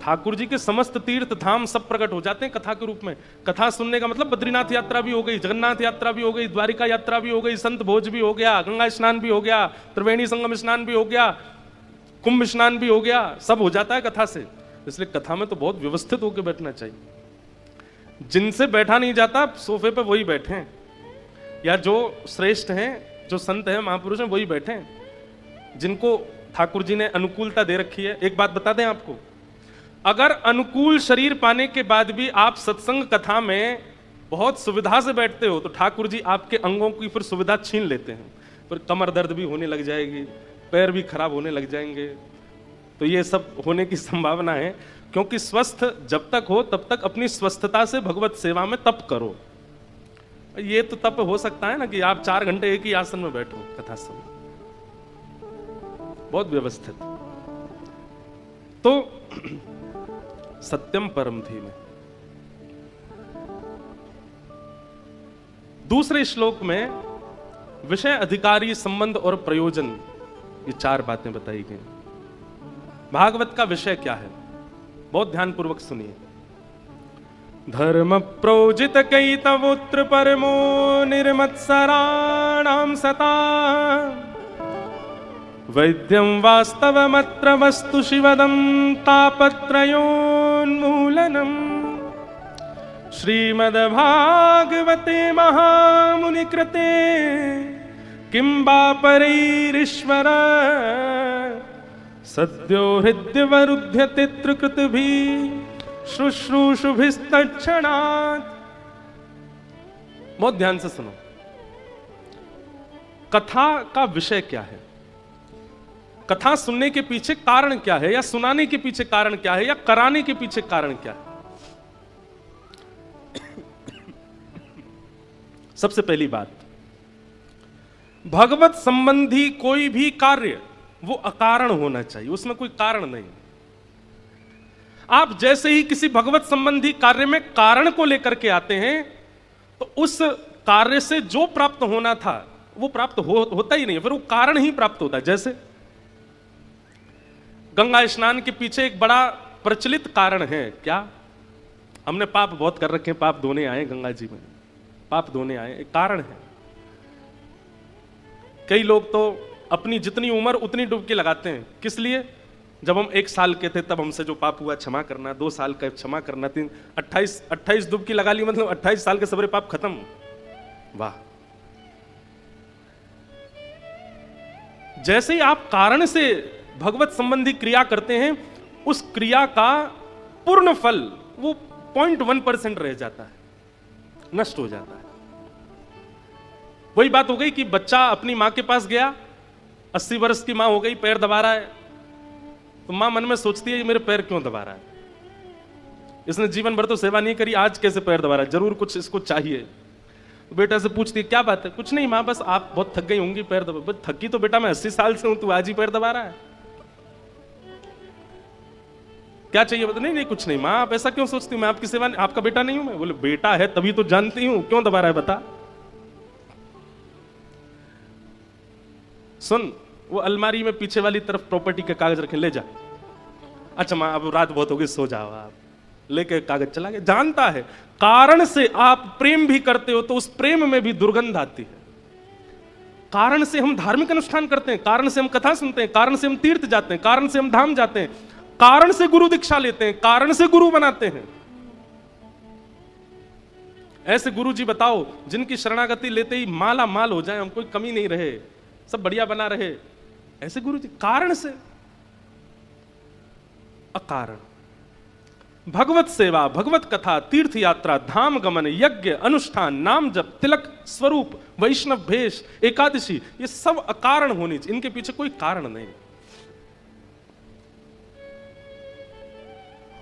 ठाकुर जी के समस्त तीर्थ धाम सब प्रकट हो जाते हैं कथा के रूप में। कथा सुनने का मतलब बद्रीनाथ यात्रा भी हो गई, जगन्नाथ यात्रा भी हो गई, द्वारिका यात्रा भी हो गई, संत भोज भी हो गया, गंगा स्नान भी हो गया, त्रिवेणी संगम स्नान भी हो गया, कुंभ स्नान भी हो गया, सब हो जाता है कथा से। इसलिए कथा में तो बहुत व्यवस्थित होकर बैठना चाहिए। जिनसे बैठा नहीं जाता सोफे पे वही बैठे हैं, या जो श्रेष्ठ हैं, जो संत हैं, महापुरुष हैं, वही बैठे हैं जिनको ठाकुर जी ने अनुकूलता दे रखी है। एक बात बता दें आपको, अगर अनुकूल शरीर पाने के बाद भी आप सत्संग कथा में बहुत सुविधा से बैठते हो तो ठाकुर जी आपके अंगों की फिर सुविधा छीन लेते हैं। फिर कमर दर्द भी होने लग जाएगी, पैर भी खराब होने लग जाएंगे। तो ये सब होने की संभावना है, क्योंकि स्वस्थ जब तक हो तब तक अपनी स्वस्थता से भगवत सेवा में तप करो। ये तो तप हो सकता है ना कि आप 4 घंटे एक ही आसन में बैठो कथा सुनो, बहुत व्यवस्थित। तो सत्यम परम धीमहि। दूसरे श्लोक में विषय, अधिकारी, संबंध और प्रयोजन, ये 4 बातें बताई गई। भागवत का विषय क्या है, बहुत ध्यानपूर्वक सुनिए। धर्म प्रोजित कैतवोत्र परमो निर्मत्सराणां सता वैद्यं वास्तवमत्र वस्तु शिवदं तापत्रयोन्मूलनम्। श्रीमद्भागवते महामुनिकृते किं वा परैरीश्वर सद्यो हृद्यवरुध्यते त्रिकृतिभिः शुश्रूषुभिस्तत्क्षणात्। बहुत ध्यान से सुनो। कथा का विषय क्या है, कथा सुनने के पीछे कारण क्या है, या सुनाने के पीछे कारण क्या है, या कराने के पीछे कारण क्या है। सबसे पहली बात, भगवत संबंधी कोई भी कार्य वो अकारण होना चाहिए, उसमें कोई कारण नहीं। आप जैसे ही किसी भगवत संबंधी कार्य में कारण को लेकर के आते हैं तो उस कार्य से जो प्राप्त होना था वो प्राप्त होता ही नहीं, फिर वो कारण ही प्राप्त होता है। जैसे गंगा स्नान के पीछे एक बड़ा प्रचलित कारण है, क्या? हमने पाप बहुत कर रखे हैं, पाप धोने आए गंगा जी में, पाप धोने आए, एक कारण है। कई लोग तो अपनी जितनी उम्र उतनी डुबकी लगाते हैं, किस लिए? जब हम 1 साल के थे तब हमसे जो पाप हुआ क्षमा करना, 2 साल का क्षमा करना, 3 28 डुबकी लगा ली, मतलब 28 साल के सारे पाप खत्म। वाह! जैसे ही आप कारण से भगवत संबंधी क्रिया करते हैं, उस क्रिया का पूर्ण फल वो 0.1% रह जाता है, नष्ट हो जाता है। वही बात हो गई कि बच्चा अपनी मां के पास गया, 80 वर्ष की मां हो गई, पैर दबा रहा है, तो मां मन में सोचती है ये मेरे पैर क्यों दबा रहा है, इसने जीवन भर तो सेवा नहीं करी, आज कैसे पैर दबा रहा है, जरूर कुछ इसको चाहिए। तो बेटा से पूछती है क्या बात है? कुछ नहीं मां, बस आप बहुत थक गई होंगी, पैर दबा। थकी तो बेटा मैं 80 साल से हूं, तू आज ही पैर दबा रहा है, क्या चाहिए? बता, नहीं नहीं कुछ नहीं मां, आप ऐसा क्यों सोचती हूं, मैं आपकी सेवा, आपका बेटा नहीं हूं मैं? बोले बेटा है तभी तो जानती हूं, क्यों दबा रहा है बता। सुन, वो अलमारी में पीछे वाली तरफ प्रॉपर्टी के कागज रखे, ले जा। अच्छा मां अब रात बहुत हो गई, सो जाओ आप। लेके कागज चला गया। जानता है कारण से आप प्रेम भी करते हो तो उस प्रेम में भी दुर्गंध आती है। कारण से हम धार्मिक अनुष्ठान करते हैं, कारण से हम कथा सुनते हैं, कारण से हम तीर्थ जाते हैं, कारण से हम धाम जाते हैं, कारण से गुरु दीक्षा लेते हैं, कारण से गुरु बनाते हैं। ऐसे गुरु जी बताओ जिनकी शरणागति लेते ही माला माल हो जाए, हम कोई कमी नहीं रहे, सब बढ़िया बना रहे, ऐसे गुरु जी कारण से। अकारण भगवत सेवा, भगवत कथा, तीर्थ यात्रा, धाम गमन, यज्ञ, अनुष्ठान, नाम जप, तिलक, स्वरूप, वैष्णव भेष, एकादशी, ये सब अकारण होनी चाहिए, इनके पीछे कोई कारण नहीं।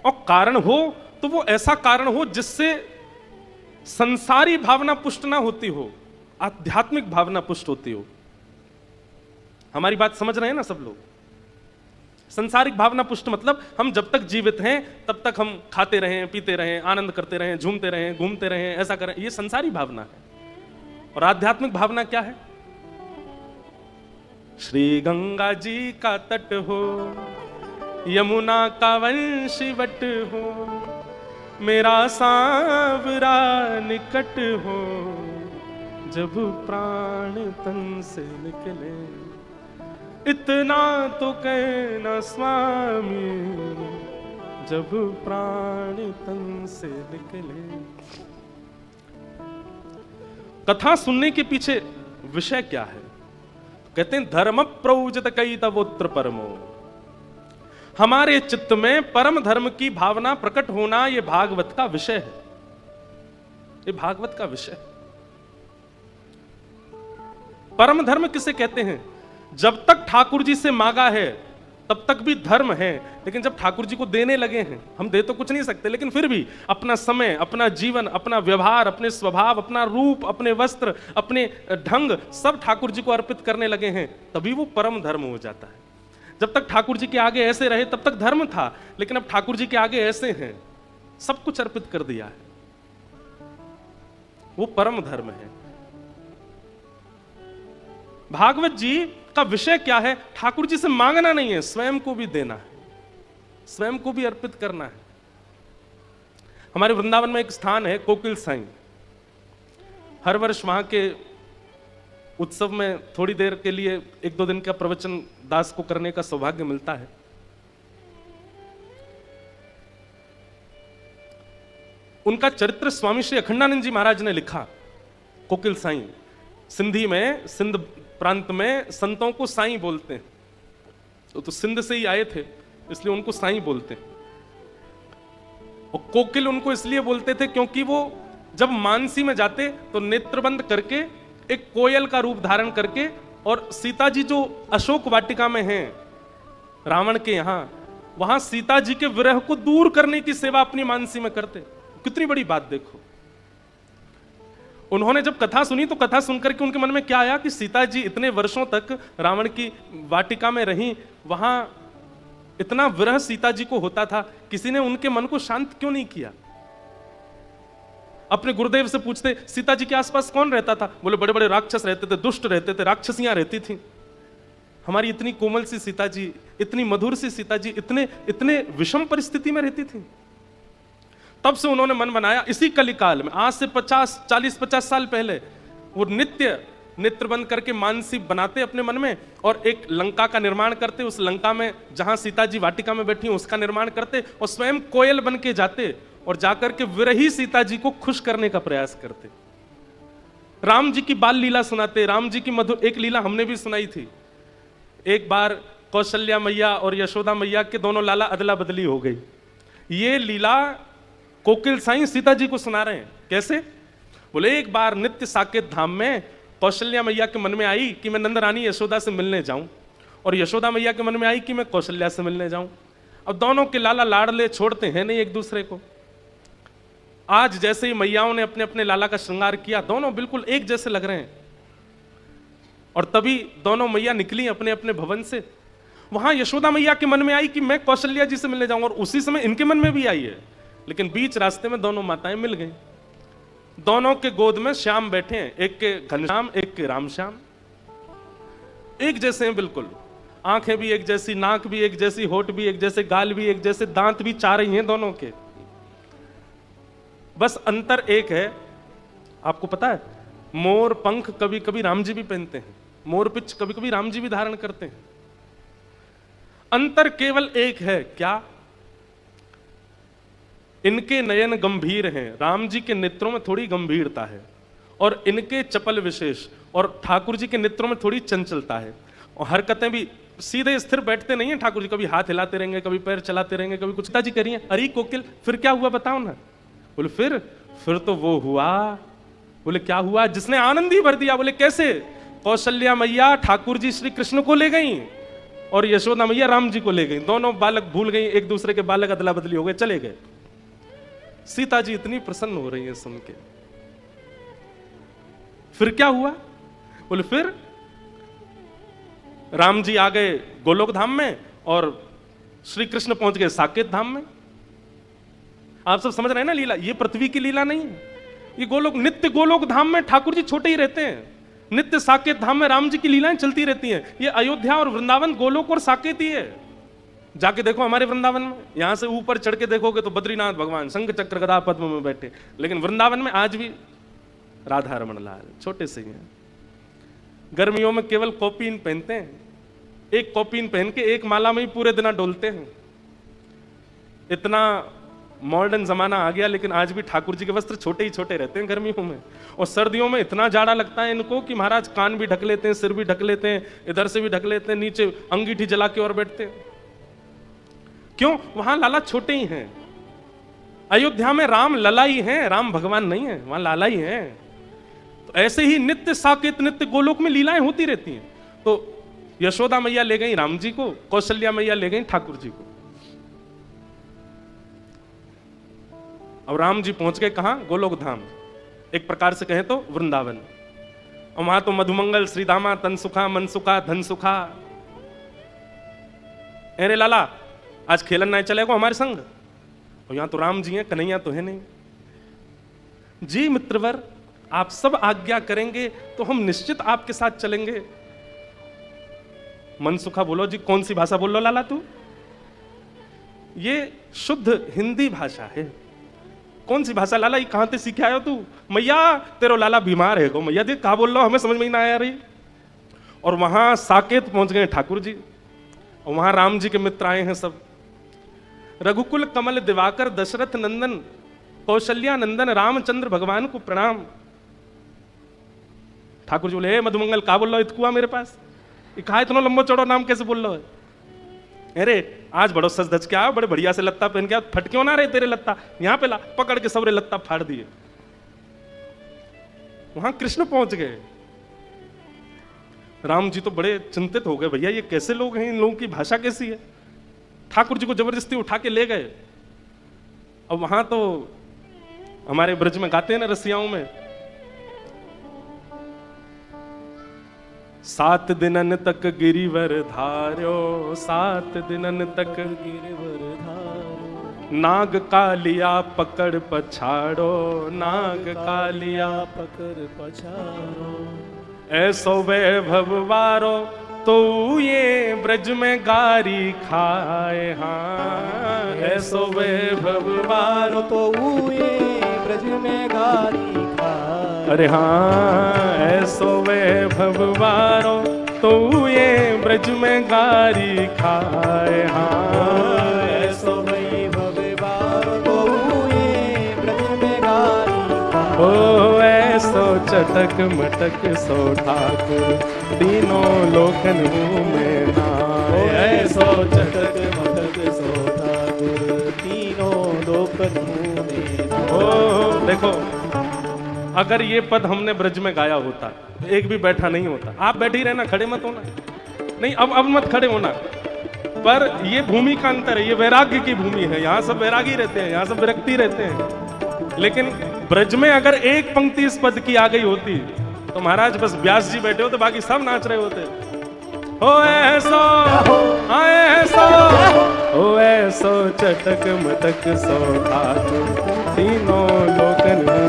और कारण हो तो वो ऐसा कारण हो जिससे संसारी भावना पुष्ट ना होती हो, आध्यात्मिक भावना पुष्ट होती हो। हमारी बात समझ रहे हैं ना सब लोग? संसारिक भावना पुष्ट मतलब हम जब तक जीवित हैं तब तक हम खाते रहें, पीते रहें, आनंद करते रहें, झूमते रहें, घूमते रहें, ऐसा करें, ये संसारी भावना है। और आध्यात्मिक भावना क्या है? श्री गंगा जी का तट हो, यमुना का वंशीवट हो, मेरा सांवरा निकट हो, जब प्राण तन से निकले, इतना तो कहना स्वामी, जब प्राण तन से निकले। कथा सुनने के पीछे विषय क्या है? कहते हैं धर्म प्रौजत कई तवोत्र परमो, हमारे चित्त में परम धर्म की भावना प्रकट होना, यह भागवत का विषय है, ये भागवत का विषय है। परम धर्म किसे कहते हैं? जब तक ठाकुर जी से मांगा है तब तक भी धर्म है, लेकिन जब ठाकुर जी को देने लगे हैं, हम दे तो कुछ नहीं सकते, लेकिन फिर भी अपना समय, अपना जीवन, अपना व्यवहार, अपने स्वभाव, अपना रूप, अपने वस्त्र, अपने ढंग सब ठाकुर जी को अर्पित करने लगे हैं, तभी वो परम धर्म हो जाता है। जब तक ठाकुर जी के आगे ऐसे रहे तब तक धर्म था, लेकिन अब ठाकुर जी के आगे ऐसे हैं, सब कुछ अर्पित कर दिया है, वो परम धर्म है। भागवत जी का विषय क्या है? ठाकुर जी से मांगना नहीं है, स्वयं को भी देना है, स्वयं को भी अर्पित करना है। हमारे वृंदावन में एक स्थान है कोकिल साईं, हर वर्ष वहां के उत्सव में थोड़ी देर के लिए 1-2 दिन का प्रवचन दास को करने का सौभाग्य मिलता है। उनका चरित्र स्वामी श्री अखंडानंद जी महाराज ने लिखा। कोकिल साईं सिंधी में, सिंध प्रांत में संतों को साईं बोलते हैं, तो सिंध से ही आए थे इसलिए उनको साईं बोलते हैं। और कोकिल उनको इसलिए बोलते थे क्योंकि वो जब मानसी में जाते तो नेत्र बंद करके एक कोयल का रूप धारण करके, और सीता जी जो अशोक वाटिका में हैं रावण के यहां, वहां सीता जी के विरह को दूर करने की सेवा अपनी मानसी में करते। कितनी बड़ी बात देखो। उन्होंने जब कथा सुनी तो कथा सुनकर के उनके मन में क्या आया कि सीता जी इतने वर्षों तक रावण की वाटिका में रही, वहां इतना विरह सीता जी को होता था, किसी ने उनके मन को शांत क्यों नहीं किया? अपने गुरुदेव से पूछते सीता जी के आसपास कौन रहता था? बोले बड़े बड़े राक्षस रहते थे, दुष्ट रहते थे, राक्षसियां रहती थी। हमारी इतनी कोमल सी सीता जी, इतनी मधुर सी सीता जी इतने इतने विषम परिस्थिति में रहती थी। तब से उन्होंने मन बनाया, इसी कलिकाल में आज से 40-50 साल पहले वो नित्य नेत्र बंद करके मानसी बनाते अपने मन में, और एक लंका का निर्माण करते। उस लंका में जहां सीता जी वाटिका में बैठी उसका निर्माण करते, और स्वयं कोयल बन के जाते और जाकर के विरही सीता जी को खुश करने का प्रयास करते। राम जी की बाल लीला सुनाते, राम जी की मधुर एक लीला हमने भी सुनाई थी। एक बार कौशल्या मैया और यशोदा मैया के दोनों लाला अदला बदली हो गई। ये लीला कोकिल साईं सीता जी को सुना रहे हैं। कैसे? बोले एक बार नित्य साकेत धाम में कौशल्या मैया के मन में आई कि मैं नंद रानी यशोदा से मिलने जाऊं, और यशोदा मैया के मन में आई कि मैं कौशल्या से मिलने जाऊं। अब दोनों के लाला लाडले छोड़ते हैं नहीं एक दूसरे को। आज जैसे ही मैयाओं ने अपने अपने लाला का श्रृंगार किया, दोनों बिल्कुल एक जैसे लग रहे हैं, और तभी दोनों मैया निकली अपने अपने भवन से। वहां यशोदा मैया के मन में आई कि मैं कौशल्या जी से मिलने जाऊं, और उसी समय इनके मन में भी आई है। लेकिन बीच रास्ते में दोनों माताएं मिल गई। दोनों के गोद में श्याम बैठे हैं, एक के घनश्याम एक के रामश्याम, एक जैसे हैं बिल्कुल। आंखें भी एक जैसी, नाक भी एक जैसी, होठ भी एक जैसे, गाल भी एक जैसे, दांत भी चार ही हैं दोनों के। बस अंतर एक है, आपको पता है, मोर पंख कभी कभी राम जी भी पहनते हैं, मोर पिच कभी कभी राम जी भी धारण करते हैं। अंतर केवल एक है, क्या? इनके नयन गंभीर हैं, राम जी के नेत्रों में थोड़ी गंभीरता है, और इनके चपल विशेष, और ठाकुर जी के नेत्रों में थोड़ी चंचलता है। और हरकतें भी सीधे स्थिर बैठते नहीं है ठाकुर जी, कभी हाथ हिलाते रहेंगे, कभी पैर चलाते रहेंगे, कभी कुछ जी करिए। अरे कोकिल फिर क्या हुआ बताओ ना। बोले फिर तो वो हुआ। बोले क्या हुआ? जिसने आनंद ही भर दिया। बोले कैसे? कौशल्या मैया ठाकुर जी श्री कृष्ण को ले गई, और यशोदा मैया राम जी को ले गई। दोनों बालक भूल गई, एक दूसरे के बालक अदला बदली हो गए, चले गए। सीता जी इतनी प्रसन्न हो रही है सुन के। फिर क्या हुआ? बोले फिर राम जी आ गए गोलोक धाम में, और श्री कृष्ण पहुंच गए साकेत धाम में। आप सब समझ रहे हैं ना लीला? ये पृथ्वी की लीला नहीं है, ये गोलोक, नित्य गोलोक धाम में ठाकुर जी छोटे ही रहते हैं, नित्य साकेत धाम में राम जी की लीलाएं चलती रहती हैं। ये अयोध्या और वृंदावन गोलोक और साकेत ही है। जाके देखो हमारे वृंदावन में, यहां से ऊपर चढ़ के देखोगे तो बद्रीनाथ भगवान शंख चक्र गदा पद्म में बैठे, लेकिन वृंदावन में आज भी राधा रमण लाल छोटे से ही हैं। गर्मियों में केवल कॉपीन पहनते हैं, एक कॉपीन पहन के एक माला में ही पूरे दिन डोलते हैं। इतना मॉडर्न जमाना आ गया, लेकिन आज भी ठाकुर जी के वस्त्र छोटे ही छोटे रहते हैं गर्मियों में। और सर्दियों में इतना जाड़ा लगता है इनको कि महाराज कान भी ढक लेते हैं, सिर भी ढक लेते हैं, इधर से भी ढक लेते हैं, नीचे अंगीठी जला के और बैठते हैं। क्यों? वहां लाला छोटे ही हैं। अयोध्या में राम लला ही हैं, राम भगवान नहीं है, वहां लाला ही हैं। तो ऐसे ही नित्य साकेत, नित्य गोलोक में लीलाएं होती रहती हैं। तो यशोदा मैया ले गई राम जी को, कौशल्या मैया ले गई ठाकुर जी को। और राम जी पहुंच गए कहां? गोलोक धाम, एक प्रकार से कहें तो वृंदावन। और वहां तो मधुमंगल, श्रीदामा, तनसुखा, मनसुखा, धनसुखा। अरे लाला आज खेलन नहीं चलेगा हमारे संग? और यहां तो राम जी हैं, कन्हैया तो है नहीं। जी मित्रवर, आप सब आज्ञा करेंगे तो हम निश्चित आपके साथ चलेंगे। मनसुखा बोलो जी, कौन सी भाषा बोल लो लाला तू? ये शुद्ध हिंदी भाषा है। कौन सी भाषा लाला? ये कहां से सीखे आयो तू? मैया तेरो लाला बीमार है को। मैया जी कहा बोल रहा हमें समझ में ही ना आया रही। और वहां साकेत पहुंच गए ठाकुर जी, और वहां राम जी के मित्र आए हैं सब। रघुकुल कमल दिवाकर दशरथ नंदन कौशल्या नंदन रामचंद्र भगवान को प्रणाम। ठाकुर जी बोले, हे मधुमंगल का बोल रहा इतकुआ मेरे पास? कहा इतना लंबा चौड़ा नाम कैसे बोल रहा है? अरे आज बड़ो सज धज के आया, बड़े बढ़िया से लत्ता पहन के, फट क्यों ना रहे तेरे लत्ता? यहाँ पे ला, पकड़ के सबरे लत्ता फाड़ दिए। वहां कृष्ण पहुंच गए। राम जी तो बड़े चिंतित हो गए, भैया ये कैसे लोग हैं, इन लोगों की भाषा कैसी है। ठाकुर जी को जबरदस्ती उठा के ले गए। अब वहां तो हमारे ब्रज में गाते हैं ना रसियाओं में, 7 दिनन तक गिरिवर धार्यो, 7 दिनन तक गिरिवर धार्यो, नाग कालिया पकड़ पछाड़ो, नाग कालिया पकड़ पछाड़ो, ऐसो वैभव वारो तो ये ब्रज में गारी खाए। हाँ, ऐसो वैभव वारो तो ये ब्रज में गारी खाए। अरे हाँ, ऐसो वैभव वारो तो ये ब्रज में गारी खाए। हाँ, ऐसो वैभव वारो तो ये ब्रज में गारी खाए। ओ ऐसो चटक मटक सो ठाकुर, तीनों लोकन में नाए। ऐसो चटक मटक सो ठाकुर, तीनों लोकन में नाए। ओ देखो, अगर ये पद हमने ब्रज में गाया होता, एक भी बैठा नहीं होता। आप बैठी रहना, खड़े मत होना। नहीं, अब मत खड़े होना। पर ये भूमि का अंतर है, ये वैराग्य की भूमि है। यहाँ सब वैरागी रहते हैं, यहाँ सब विरक्ति रहते हैं। लेकिन ब्रज में अगर एक पंक्ति इस पद की आ गई होती तो महाराज बस व्यास जी बैठे होते, बाकी सब नाच रहे होते। ओ ऐसो, ऐसो, ओ ऐसो चटक मटक सो ठाकुर, तीनों लोकन में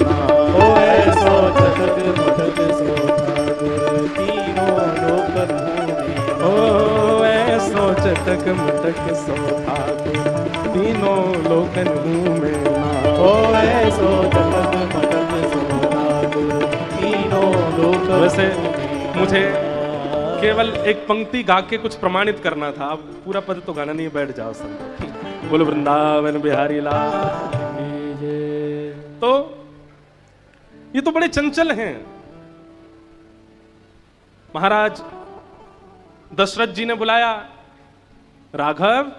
नाए। ओ ऐसो चटक मटक सो ठाकुर, तीनों लोकन में। ओ ऐसो चटक मटक सो ठाकुर, तीनों लोकन में नाए। ओ ऐसो चटक मटक सो ठाकुर, तीनों लोकन। वैसे मुझे केवल एक पंक्ति गा के कुछ प्रमाणित करना था, अब पूरा पद तो गाना नहीं, बैठ जाओ सब। बोलो वृंदावन बिहारी लाल। तो ये तो बड़े चंचल हैं। महाराज दशरथ जी ने बुलाया, राघव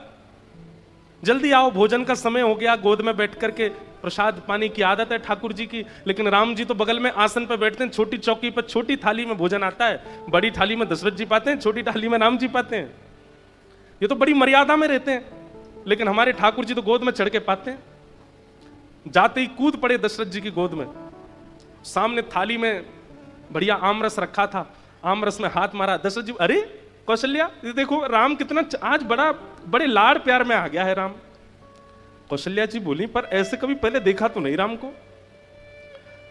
जल्दी आओ, भोजन का समय हो गया। गोद में बैठ करके प्रसाद पानी की आदत है ठाकुर जी की, लेकिन राम जी तो बगल में आसन पर बैठते हैं, छोटी चौकी पर छोटी थाली में भोजन आता है। बड़ी थाली में दशरथ जी पाते हैं, छोटी थाली में राम जी पाते हैं। ये तो बड़ी मर्यादा में रहते हैं, लेकिन हमारे ठाकुर जी तो गोद में चढ़ के पाते हैं। जाते ही कूद पड़े दशरथ जी की गोद में। सामने थाली में बढ़िया आमरस रखा था, आमरस में हाथ मारा। दशरथ जी, अरे कौशल्या, ये देखो राम कितना आज बड़े लाड़ प्यार में आ गया है राम। कौशल्या जी बोली, पर ऐसे कभी पहले देखा तो नहीं राम को।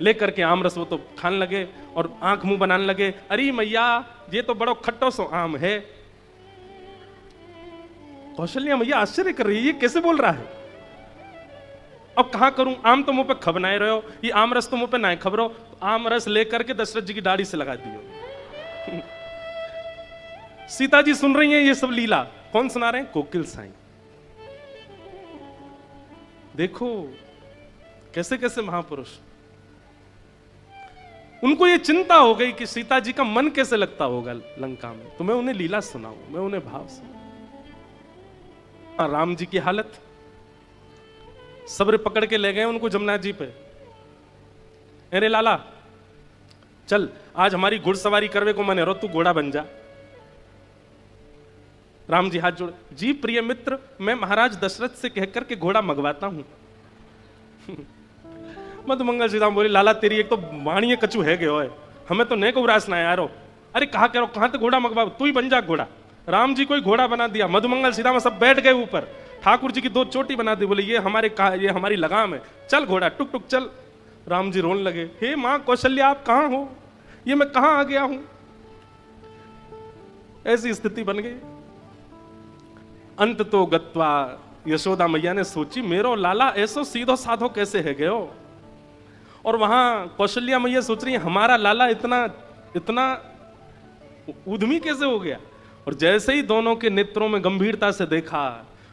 लेकर के आमरस वो तो खाने लगे और आंख मुंह बनाने लगे। अरे मैया, ये तो बड़ा खट्टो सो आम है। कौशल्या मैया आश्चर्य कर रही है, ये कैसे बोल रहा है। अब कहां करूं, आम तो मुंह पे खबनाए रहे हो, ये आमरस तो मुंह पे ना खबरो। आमरस लेकर के दशरथ जी की दाढ़ी से लगा दियो। सीता जी सुन रही हैं ये सब लीला। कौन सुना रहे हैं? कोकिल साईं। देखो कैसे कैसे महापुरुष, उनको ये चिंता हो गई कि सीता जी का मन कैसे लगता होगा लंका में, तो मैं उन्हें लीला सुनाऊं, मैं उन्हें भाव सुनाऊं। राम जी की हालत, सब्र पकड़ के ले गए उनको जमुना जी पे। अरे लाला चल, आज हमारी घुड़सवारी करवे को मन है, रो तू घोड़ा बन जा। राम जी हाथ जोड़े, जी प्रिय मित्र, मैं महाराज दशरथ से कहकर के घोड़ा मंगवाता हूं। मधुमंगल सीताराम बोली, लाला तेरी एक तो वाणी कचू है गयो है, हमें तो नहीं को उरास ना यारो। अरे कहा करो, कहां तो घोड़ा मंगवा, तू ही बन जा घोड़ा। राम जी को ही घोड़ा बना दिया। मधुमंगल सीताराम सब बैठ गए ऊपर, ठाकुर जी की 2 चोटी बना दी। बोले ये हमारी लगाम है, चल घोड़ा टुक टुक चल। राम जी रोने लगे, हे मां कौशल्या आप कहां हो, ये मैं कहां आ गया हूं। ऐसी स्थिति बन गई। अंत तो गत्वा यशोदा मैया ने सोची, मेरो लाला ऐसो सीधो साधो कैसे है गयो। और वहां कौशल्या मैया सोच रही है, हमारा लाला इतना उद्यमी कैसे हो गया। और जैसे ही दोनों के नेत्रों में गंभीरता से देखा,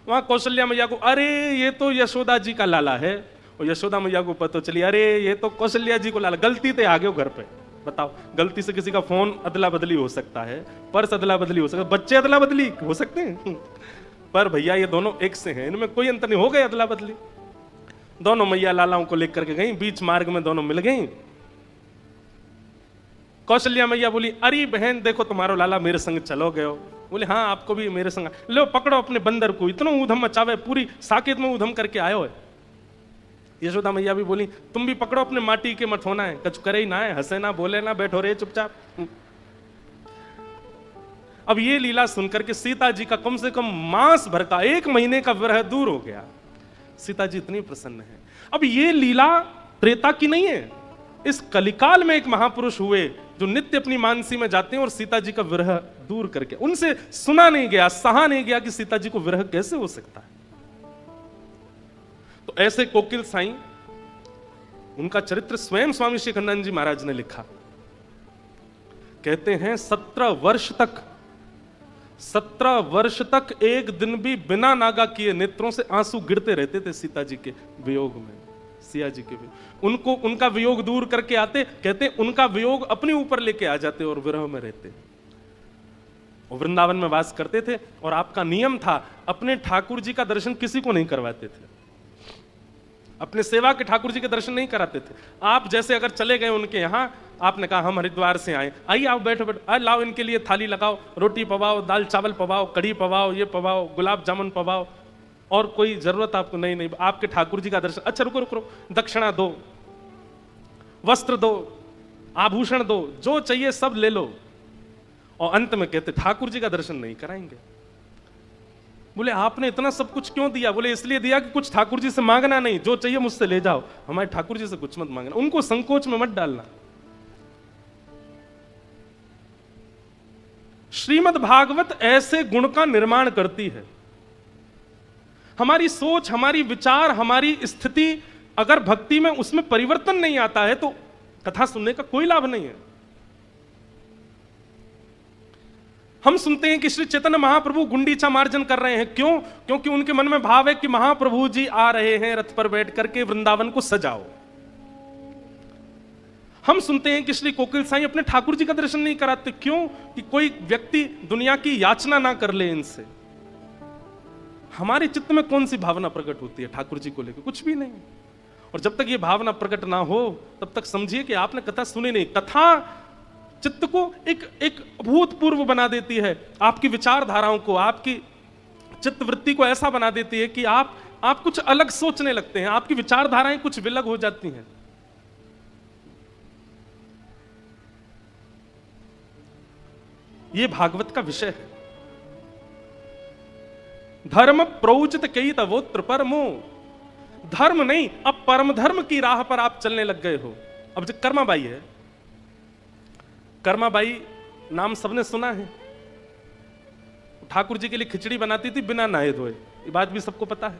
वहां कौशल्या मैया को, अरे ये तो यशोदा जी का लाला है। और यशोदा मैया को पता चली, अरे ये तो कौशल्या जी को लाला। गलती से आ गए घर पे, बताओ, गलती से किसी का फोन अदला बदली हो सकता है, पर्स अदला बदली हो सकता है, बच्चे अदला बदली हो सकते हैं, पर भैया ये दोनों एक से हैं, इनमें कोई अंतर नहीं। हो गए अदला बदली। दोनों मैया लालाओं को लेकर के गई, बीच मार्ग में दोनों मिल गई। कौशल्या मैया बोली, अरे बहन देखो तुम्हारो लाला मेरे संग चलो गयो। बोले हाँ आपको भी मेरे संग, लो पकड़ो अपने बंदर को, इतना ऊधम मचावे, पूरी साकेत में ऊधम करके आयो है। यशोदा मैया भी बोली, तुम भी पकड़ो अपने माटी के मत होना है, कछ करे ही ना है, हंसे ना बोले ना, बैठो रे चुपचाप। अब ये लीला सुनकर के सीता जी का कम से कम मास भर का 1 महीने का विरह दूर हो गया। सीता जी इतनी प्रसन्न है। अब ये लीला त्रेता की नहीं है, इस कलिकाल में एक महापुरुष हुए जो नित्य अपनी मानसी में जाते हैं और सीता जी का विरह दूर करके, उनसे सुना नहीं गया, सहा नहीं गया कि सीता जी को विरह कैसे हो सकता है। तो ऐसे कोकिल साईं, उनका चरित्र स्वयं स्वामी शेखरानंद जी महाराज ने लिखा। कहते हैं 17 वर्ष तक एक दिन भी बिना नागा किए नेत्रों से आंसू गिरते रहते थे सीता जी के वियोग में, सिया जी के वियोग। उनको उनका वियोग दूर करके आते, कहते उनका वियोग अपने ऊपर लेके आ जाते और विरह में रहते। और वृंदावन में वास करते थे और आपका नियम था अपने ठाकुर जी का दर्शन किसी को नहीं करवाते थे, अपने सेवा के ठाकुर जी के दर्शन नहीं कराते थे। आप जैसे अगर चले गए उनके यहाँ, आपने कहा हम हरिद्वार से आए, आइए आओ बैठो बैठो, आए लाओ इनके लिए थाली लगाओ, रोटी पवाओ, दाल चावल पवाओ, कढ़ी पवाओ, ये पवाओ, गुलाब जामुन पवाओ, और कोई जरूरत आपको नहीं, नहीं आपके ठाकुर जी का दर्शन। अच्छा रुको रुको, दक्षिणा दो, वस्त्र दो, आभूषण दो, जो चाहिए सब ले लो, और अंत में कहते ठाकुर जी का दर्शन नहीं कराएंगे। बोले आपने इतना सब कुछ क्यों दिया? बोले इसलिए दिया कि कुछ ठाकुर जी से मांगना नहीं, जो चाहिए मुझसे ले जाओ, हमारे ठाकुर जी से कुछ मत मांगना, उनको संकोच में मत डालना। श्रीमद् भागवत ऐसे गुण का निर्माण करती है। हमारी सोच, हमारी विचार, हमारी स्थिति अगर भक्ति में उसमें परिवर्तन नहीं आता है तो कथा सुनने का कोई लाभ नहीं है। हम सुनते हैं कि श्री चैतन्य महाप्रभु गुंडीचा मार्जन कर रहे हैं, क्यों? क्योंकि उनके मन में भाव है कि महाप्रभु जी आ रहे हैं, रथ पर बैठ करके वृंदावन को सजाओ। हम सुनते हैं कि श्री कोकिल साईं अपने ठाकुर जी का दर्शन नहीं कराते, क्यों? कि कोई व्यक्ति दुनिया की याचना ना कर ले इनसे। हमारे चित्त में कौन सी भावना प्रकट होती है ठाकुर जी को लेकर? कुछ भी नहीं। और जब तक ये भावना प्रकट ना हो तब तक समझिए कि आपने कथा सुनी नहीं। कथा चित्त को एक अभूतपूर्व बना देती है, आपकी विचारधाराओं को, आपकी चित्तवृत्ति को ऐसा बना देती है कि आप कुछ अलग सोचने लगते हैं, आपकी विचारधाराएं कुछ विलग हो जाती हैं। ये भागवत का विषय है। धर्म प्रोचित कई तवोत्र परमो, धर्म नहीं, अब परम धर्म की राह पर आप चलने लग गए हो। अब जो कर्माबाई है, कर्माबाई नाम सबने सुना है, ठाकुर जी के लिए खिचड़ी बनाती थी बिना नहाए धोए, ये बात भी सबको पता है।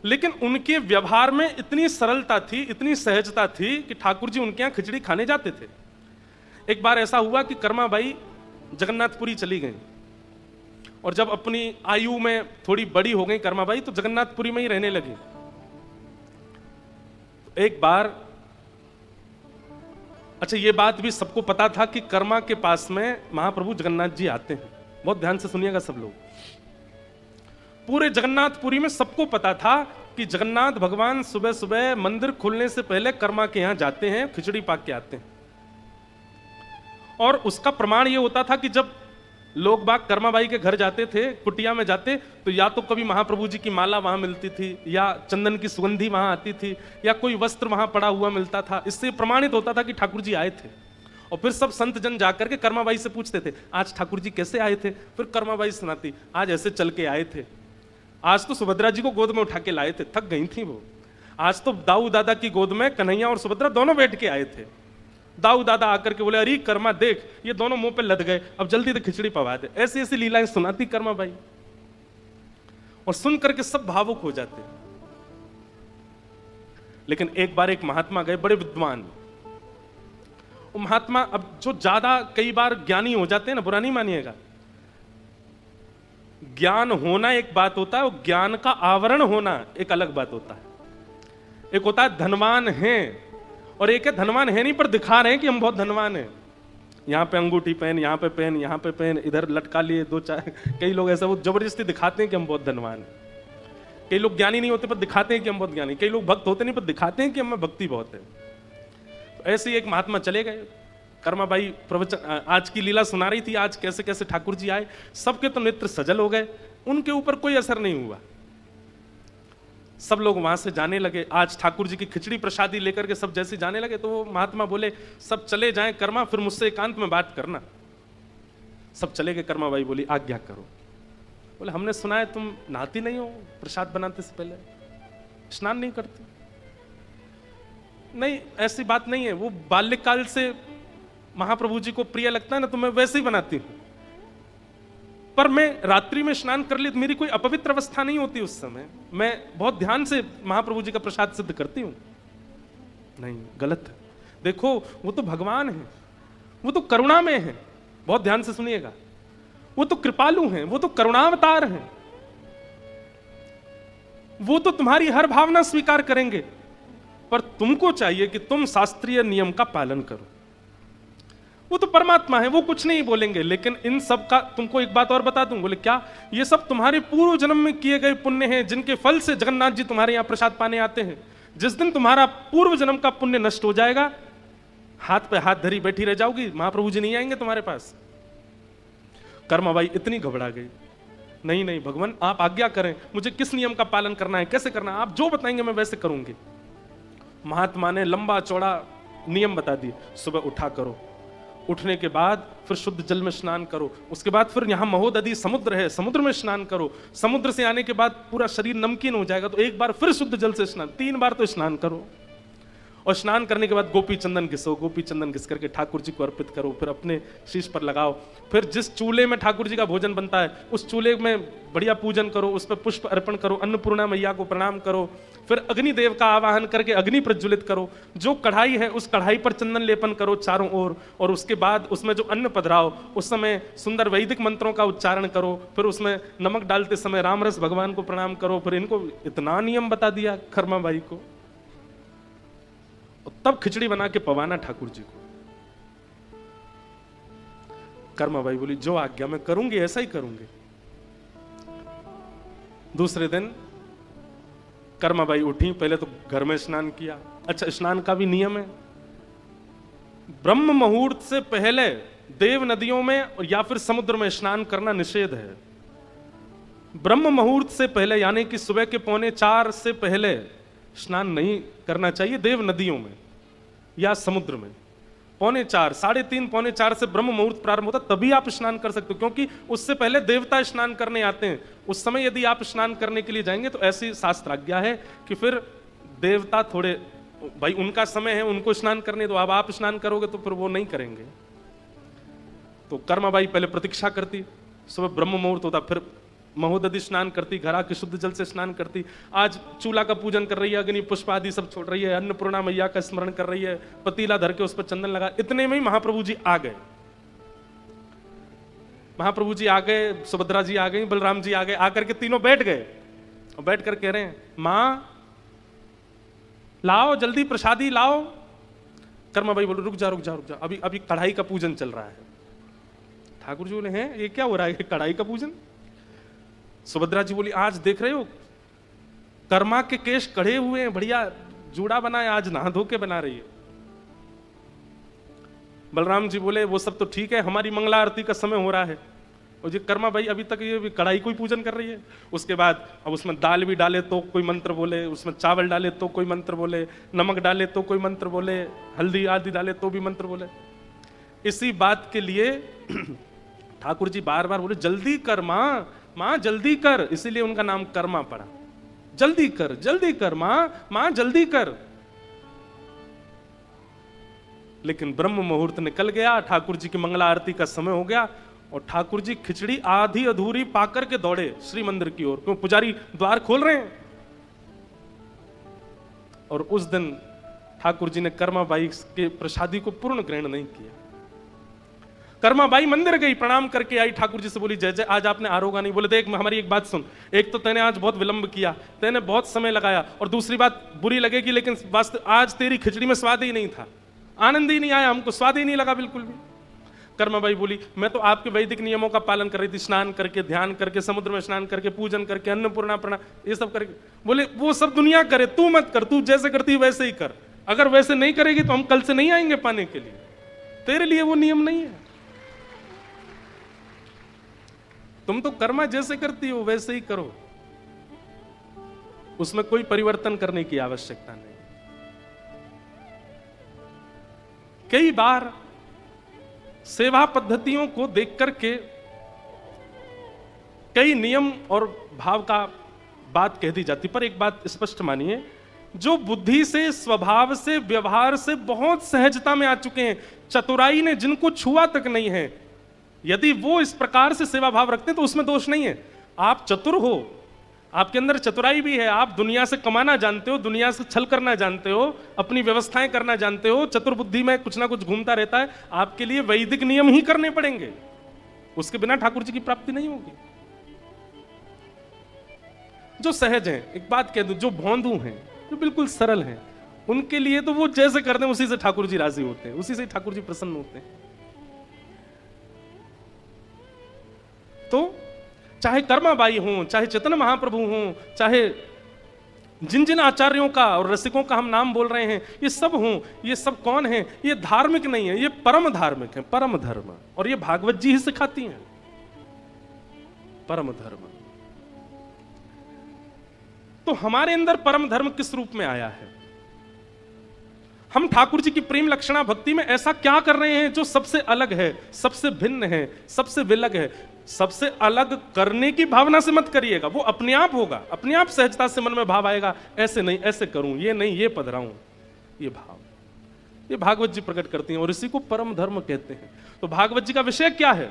लेकिन उनके व्यवहार में इतनी सरलता थी, इतनी सहजता थी कि ठाकुर जी उनके यहां खिचड़ी खाने जाते थे। एक बार ऐसा हुआ कि कर्माबाई जगन्नाथपुरी चली गई, और जब अपनी आयु में थोड़ी बड़ी हो गई कर्माबाई तो जगन्नाथपुरी में ही रहने लगी। एक बार, अच्छा ये बात भी सबको पता था कि कर्मा के पास में महाप्रभु जगन्नाथ जी आते हैं। बहुत ध्यान से सुनिएगा सब लोग। पूरे जगन्नाथपुरी में सबको पता था कि जगन्नाथ भगवान सुबह सुबह मंदिर खुलने से पहले कर्मा के यहां जाते हैं, खिचड़ी पाक के आते हैं। और उसका प्रमाण यह होता था कि जब लोग बाग कर्माबाई के घर जाते थे, कुटिया में जाते, तो या तो कभी महाप्रभु जी की माला वहां मिलती थी, या चंदन की सुगंधी वहां आती थी, या कोई वस्त्र वहां पड़ा हुआ मिलता था। इससे प्रमाणित होता था कि ठाकुर जी आए थे। और फिर सब संत जन जाकर के कर्माबाई से पूछते थे, आज ठाकुर जी कैसे आए थे? फिर कर्माबाई सुनाती, आज ऐसे चल के आए थे, आज तो सुभद्रा जी को गोद में उठा के लाए थे, थक गई थी वो। आज तो दाऊ दादा की गोद में कन्हैया और सुभद्रा दोनों बैठ के आए थे। दाऊ दादा आकर के बोले, अरे कर्मा देख, ये दोनों मुंह पे लद गए, अब जल्दी से खिचड़ी पवा दे। ऐसी ऐसी लीलाएं सुनाती कर्माबाई, और सुन करके सब भावुक हो जाते। लेकिन एक बार एक महात्मा गए, बड़े विद्वान। वो महात्मा, अब जो ज्यादा कई बार ज्ञानी हो जाते हैं ना, बुरा नहीं मानिएगा, ज्ञान होना एक बात होता है, और ज्ञान का आवरण होना एक अलग बात होता है। एक होता है धनवान है, और एक है धनवान है नहीं पर दिखा रहे हैं कि हम बहुत धनवान हैं। यहाँ पे अंगूठी पहन, यहाँ पे पहन, यहाँ पे पहन, इधर लटका लिए दो चार। कई लोग ऐसा वो जबरदस्ती दिखाते हैं कि हम बहुत धनवान हैं। कई लोग ज्ञानी नहीं होते पर दिखाते हैं कि हम बहुत ज्ञानी। कई लोग भक्त होते नहीं पर दिखाते हैं कि हमें भक्ति बहुत है। ऐसे ही एक महात्मा चले गए, कर्माबाई प्रवचन आज की लीला सुना रही थी, आज कैसे कैसे ठाकुर जी आए, सबके तो नेत्र सजल हो गए, उनके ऊपर कोई असर नहीं हुआ। सब लोग वहां से जाने लगे। आज ठाकुर जी की खिचड़ी प्रसादी लेकर के सब जैसे जाने लगे तो वो महात्मा बोले सब चले जाएं कर्मा, फिर मुझसे एकांत में बात करना। सब चले गए। कर्माबाई बोली आज्ञा करो। बोले हमने सुना है तुम नहाती नहीं हो, प्रसाद बनाते से पहले स्नान नहीं करती। नहीं, ऐसी बात नहीं है, वो बाल्यकाल से महाप्रभु जी को प्रिय लगता है ना, तो मैं वैसे ही बनाती हूं, पर मैं रात्रि में स्नान कर ली तो मेरी कोई अपवित्र अवस्था नहीं होती उस समय। मैं बहुत ध्यान से महाप्रभु जी का प्रसाद सिद्ध करती हूं। नहीं, गलत है। देखो वो तो भगवान है, वो तो करुणा में है, बहुत ध्यान से सुनिएगा। वो तो कृपालु हैं, वो तो करुणावतार हैं, वो तो तुम्हारी हर भावना स्वीकार करेंगे, पर तुमको चाहिए कि तुम शास्त्रीय नियम का पालन करो। वो तो परमात्मा है, वो कुछ नहीं बोलेंगे। लेकिन इन सब का तुमको एक बात और बता दूं। बोले क्या? ये सब तुम्हारे पूर्व जन्म में किए गए पुण्य हैं, जिनके फल से जगन्नाथ जी तुम्हारे यहां प्रसाद पाने आते हैं। जिस दिन तुम्हारा पूर्व जन्म का पुण्य नष्ट हो जाएगा, हाथ पे हाथ धरी बैठी रह जाओगी, महाप्रभु जी नहीं आएंगे तुम्हारे पास। कर्माबाई इतनी घबरा गई। नहीं नहीं भगवान, आप आज्ञा करें, मुझे किस नियम का पालन करना है, कैसे करना है, आप जो बताएंगे मैं वैसे करूंगी। महात्मा ने लंबा चौड़ा नियम बता दिए। सुबह उठा करो, उठने के बाद फिर शुद्ध जल में स्नान करो, उसके बाद फिर यहाँ महोदधि समुद्र है, समुद्र में स्नान करो, समुद्र से आने के बाद पूरा शरीर नमकीन हो जाएगा तो एक बार फिर शुद्ध जल से स्नान, 3 बार तो स्नान करो। और स्नान करने के बाद गोपी चंदन घिसो, गोपी चंदन घिस करके ठाकुर जी को अर्पित करो, फिर अपने शीश पर लगाओ। फिर जिस चूल्हे में ठाकुर जी का भोजन बनता है उस चूल्हे में बढ़िया पूजन करो, उस पर पुष्प अर्पण करो, अन्नपूर्णा मैया को प्रणाम करो। फिर अग्निदेव का आवाहन करके अग्नि प्रज्वलित करो, जो कढ़ाई है उस कढ़ाई पर चंदन लेपन करो चारों ओर, और उसके बाद उसमें जो अन्न पधराओ उस समय सुंदर वैदिक मंत्रों का उच्चारण करो। फिर उसमें नमक डालते समय रामरस भगवान को प्रणाम करो। फिर इनको इतना नियम बता दिया कर्माबाई को, तब खिचड़ी बना के पवाना ठाकुर जी को। कर्माबाई बोली जो आज्ञा मैं करूंगी, ऐसा ही करूंगी। दूसरे दिन कर्माबाई उठी, पहले तो घर में स्नान किया। अच्छा, स्नान का भी नियम है, ब्रह्म मुहूर्त से पहले देव नदियों में या फिर समुद्र में स्नान करना निषेध है। ब्रह्म मुहूर्त से पहले यानी कि सुबह के 3:45 से पहले स्नान नहीं करना चाहिए देव नदियों में या समुद्र में। 3:45, 3:30, 3:45 से ब्रह्म मुहूर्त प्रारंभ होता, तभी आप स्नान कर सकते हो, क्योंकि उससे पहले देवता स्नान करने आते हैं। उस समय यदि आप स्नान करने के लिए जाएंगे तो ऐसी शास्त्र आज्ञा है कि फिर देवता थोड़े, भाई उनका समय है, उनको स्नान करने दो, अब आप स्नान करोगे तो फिर वो नहीं करेंगे। तो कर्माबाई पहले प्रतीक्षा करती, सुबह ब्रह्म मुहूर्त होता, फिर महोदधि स्नान करती, घर आके शुद्ध जल से स्नान करती। आज चूल्हा का पूजन कर रही है, अग्नि पुष्प आदि सब छोड़ रही है, अन्नपूर्णा मैया का स्मरण कर रही है, पतीला धर के उस पर चंदन लगा। इतने में ही महाप्रभु जी आ गए। महाप्रभु जी आ गए, सुभद्रा जी आ गई, बलराम जी आ गए, आकर के तीनों बैठ गए और बैठ कर कह रहे हैं मां लाओ जल्दी प्रसादी लाओ। कर्माबाई बोले रुक जा रुक जा रुक जा, अभी अभी कढ़ाई का पूजन चल रहा है। ठाकुर जी बोले हैं ये क्या हो रहा है, कढ़ाई का पूजन? सुभद्रा जी बोली आज देख रहे हो कर्मा के केश कढ़े हुए हैं, बढ़िया जूड़ा बना है, आज नहा धो के बना रही है। बलराम जी बोले वो सब तो ठीक है, हमारी मंगला आरती का समय हो रहा है। और जी कर्मा भाई अभी तक ये कढ़ाई को ही पूजन कर रही है। उसके बाद अब उसमें दाल भी डाले तो कोई मंत्र बोले, उसमें चावल डाले तो कोई मंत्र बोले, नमक डाले तो कोई मंत्र बोले, हल्दी आदि डाले तो भी मंत्र बोले। इसी बात के लिए ठाकुर जी बार बार बोले जल्दी कर मां, मां जल्दी कर, इसीलिए उनका नाम कर्मा पड़ा। जल्दी कर मां, मां जल्दी कर। लेकिन ब्रह्म मुहूर्त निकल गया, ठाकुर जी की मंगला आरती का समय हो गया और ठाकुर जी खिचड़ी आधी अधूरी पाकर के दौड़े श्री मंदिर की ओर, क्यों पुजारी द्वार खोल रहे हैं। और उस दिन ठाकुर जी ने कर्माबाई के प्रसादी को पूर्ण ग्रहण नहीं किया। कर्माबाई मंदिर गई, प्रणाम करके आई, ठाकुर जी से बोली जय जय आज आपने आरोगा नहीं। बोले देख हमारी एक बात सुन, एक तो तैने आज बहुत विलंब किया, तैने बहुत समय लगाया, और दूसरी बात बुरी लगेगी लेकिन वास्तव आज तेरी खिचड़ी में स्वाद ही नहीं था, आनंद ही नहीं आया, हमको स्वाद ही नहीं लगा बिल्कुल भी। कर्माबाई बोली मैं तो आपके वैदिक नियमों का पालन कर रही थी, स्नान करके, ध्यान करके, समुद्र में स्नान करके, पूजन करके, अन्नपूर्णा प्रणाम ये सब करके। बोले वो सब दुनिया करे, तू मत कर, तू जैसे करती वैसे ही कर, अगर वैसे नहीं करेगी तो हम कल से नहीं आएंगे पाने के लिए। तेरे लिए वो नियम नहीं है। तुम तो कर्मा जैसे करती हो वैसे ही करो, उसमें कोई परिवर्तन करने की आवश्यकता नहीं। कई बार सेवा पद्धतियों को देख करके कई नियम और भाव का बात कह दी जाती, पर एक बात स्पष्ट मानिए, जो बुद्धि से, स्वभाव से, व्यवहार से बहुत सहजता में आ चुके हैं, चतुराई ने जिनको छुआ तक नहीं है, यदि वो इस प्रकार से सेवा भाव रखते हैं तो उसमें दोष नहीं है। आप चतुर हो, आपके अंदर चतुराई भी है, आप दुनिया से कमाना जानते हो, दुनिया से छल करना जानते हो, अपनी व्यवस्थाएं करना जानते हो, चतुर बुद्धि में कुछ ना कुछ घूमता रहता है, आपके लिए वैदिक नियम ही करने पड़ेंगे, उसके बिना ठाकुर जी की प्राप्ति नहीं होगी। जो सहज हैं, एक बात कह दूं, जो भोंदू हैं, जो बिल्कुल सरल हैं, उनके लिए तो वो जैसे करते हैं उसी से ठाकुर जी राजी होते हैं, उसी से ठाकुर जी प्रसन्न होते हैं। तो चाहे कर्माबाई हों, चाहे चेतन महाप्रभु हों, चाहे जिन जिन आचार्यों का और रसिकों का हम नाम बोल रहे हैं, ये सब हों, ये सब कौन है? ये धार्मिक नहीं है, ये परम धार्मिक है, परम धर्म। और ये भागवत जी ही सिखाती हैं परम धर्म। तो हमारे अंदर परम धर्म किस रूप में आया है? हम ठाकुर जी की प्रेम लक्षणा भक्ति में ऐसा क्या कर रहे हैं जो सबसे अलग है, सबसे भिन्न है, सबसे विलग है? सबसे अलग करने की भावना से मत करिएगा, वो अपने आप होगा, अपने आप सहजता से मन में भाव आएगा, ऐसे नहीं ऐसे करूं, ये नहीं ये पधराऊं, ये भाव, ये भागवत जी प्रकट करती हैं और इसी को परम धर्म कहते हैं। तो भागवत जी का विषय क्या है?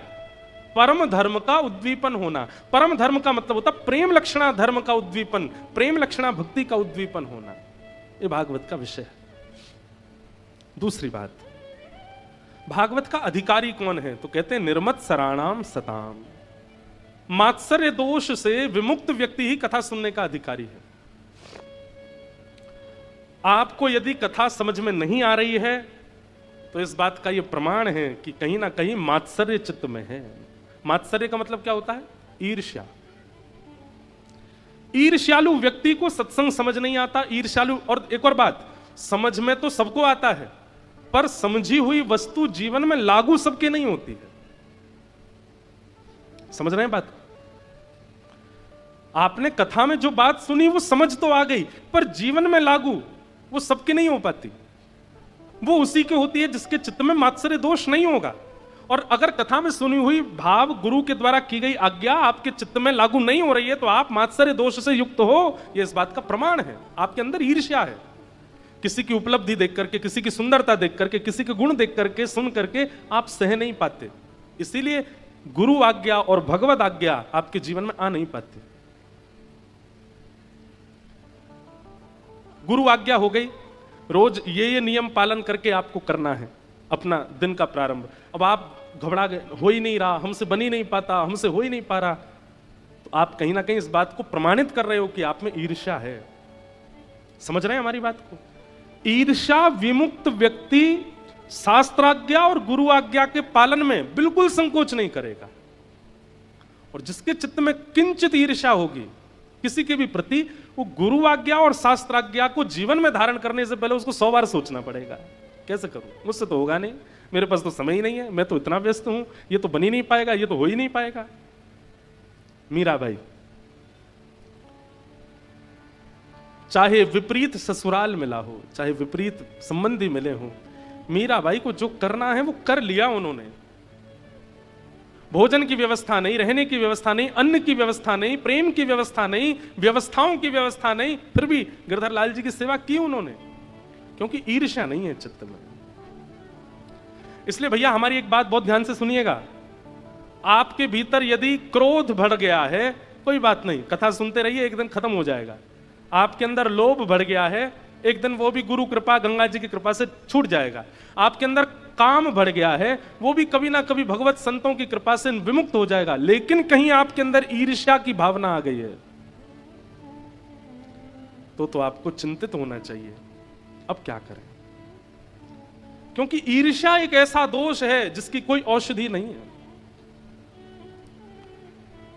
परम धर्म का उद्दीपन होना। परम धर्म का मतलब होता प्रेम लक्षणा धर्म का उद्दीपन, प्रेम लक्षणा भक्ति का उद्दीपन होना, ये भागवत का विषय है। दूसरी बात, भागवत का अधिकारी कौन है? तो कहते हैं निर्मत सराणाम सताम, मात्सर्य दोष से विमुक्त व्यक्ति ही कथा सुनने का अधिकारी है। आपको यदि कथा समझ में नहीं आ रही है तो इस बात का यह प्रमाण है कि कहीं ना कहीं मात्सर्य चित्त में है। मात्सर्य का मतलब क्या होता है? ईर्ष्या। ईर्ष्यालु व्यक्ति को सत्संग समझ नहीं आता, ईर्ष्यालु। और एक और बात, समझ में तो सबको आता है, पर समझी हुई वस्तु जीवन में लागू सबके नहीं होती है। समझ रहे हैं बात? आपने कथा में जो बात सुनी वो समझ तो आ गई, पर जीवन में लागू वो सबके नहीं हो पाती। वो उसी की होती है जिसके चित्त में मात्सर्य दोष नहीं होगा। और अगर कथा में सुनी हुई भाव, गुरु के द्वारा की गई आज्ञा आपके चित्त में लागू नहीं हो रही है तो आप मात्सर्य दोष से युक्त हो, यह इस बात का प्रमाण है। आपके अंदर ईर्ष्या है, किसी की उपलब्धि देख करके, किसी की सुंदरता देख करके, किसी के गुण देख करके, सुन करके आप सह नहीं पाते, इसीलिए गुरु आज्ञा और भगवत आज्ञा आपके जीवन में आ नहीं पाती। गुरु आज्ञा हो गई, रोज ये नियम पालन करके आपको करना है अपना दिन का प्रारंभ। अब आप घबरा गए, हो ही नहीं रहा, हमसे बन ही नहीं पाता, हमसे हो ही नहीं पा रहा, तो आप कहीं ना कहीं इस बात को प्रमाणित कर रहे हो कि आप में ईर्ष्या है। समझ रहे हैं हमारी बात को? ईर्ष्या विमुक्त व्यक्ति शास्त्राज्ञा और गुरु आज्ञा के पालन में बिल्कुल संकोच नहीं करेगा। और जिसके चित्त में किंचित ईर्ष्या होगी किसी के भी प्रति, वो गुरु आज्ञा और शास्त्राज्ञा को जीवन में धारण करने से पहले उसको 100 बार सोचना पड़ेगा, कैसे करूं, मुझसे तो होगा नहीं, मेरे पास तो समय ही नहीं है, मैं तो इतना व्यस्त हूं, ये तो बन ही नहीं पाएगा, ये तो हो ही नहीं पाएगा। मीराबाई, चाहे विपरीत ससुराल मिला हो, चाहे विपरीत संबंधी मिले हो, मीराबाई को जो करना है वो कर लिया उन्होंने। भोजन की व्यवस्था नहीं, रहने की व्यवस्था नहीं, अन्न की व्यवस्था नहीं, प्रेम की व्यवस्था नहीं, व्यवस्थाओं की व्यवस्था नहीं, फिर भी गिरधर लाल जी की सेवा की उन्होंने, क्योंकि ईर्ष्या नहीं है चित्त में। इसलिए भैया हमारी एक बात बहुत ध्यान से सुनिएगा, आपके भीतर यदि क्रोध बढ़ गया है, कोई बात नहीं, कथा सुनते रहिए, एक दिन खत्म हो जाएगा। आपके अंदर लोभ बढ़ गया है, एक दिन वो भी गुरु कृपा, गंगा जी की कृपा से छूट जाएगा। आपके अंदर काम बढ़ गया है, वो भी कभी ना कभी भगवत संतों की कृपा से विमुक्त हो जाएगा। लेकिन कहीं आपके अंदर ईर्ष्या की भावना आ गई है तो आपको चिंतित होना चाहिए, अब क्या करें? क्योंकि ईर्ष्या एक ऐसा दोष है जिसकी कोई औषधि नहीं है।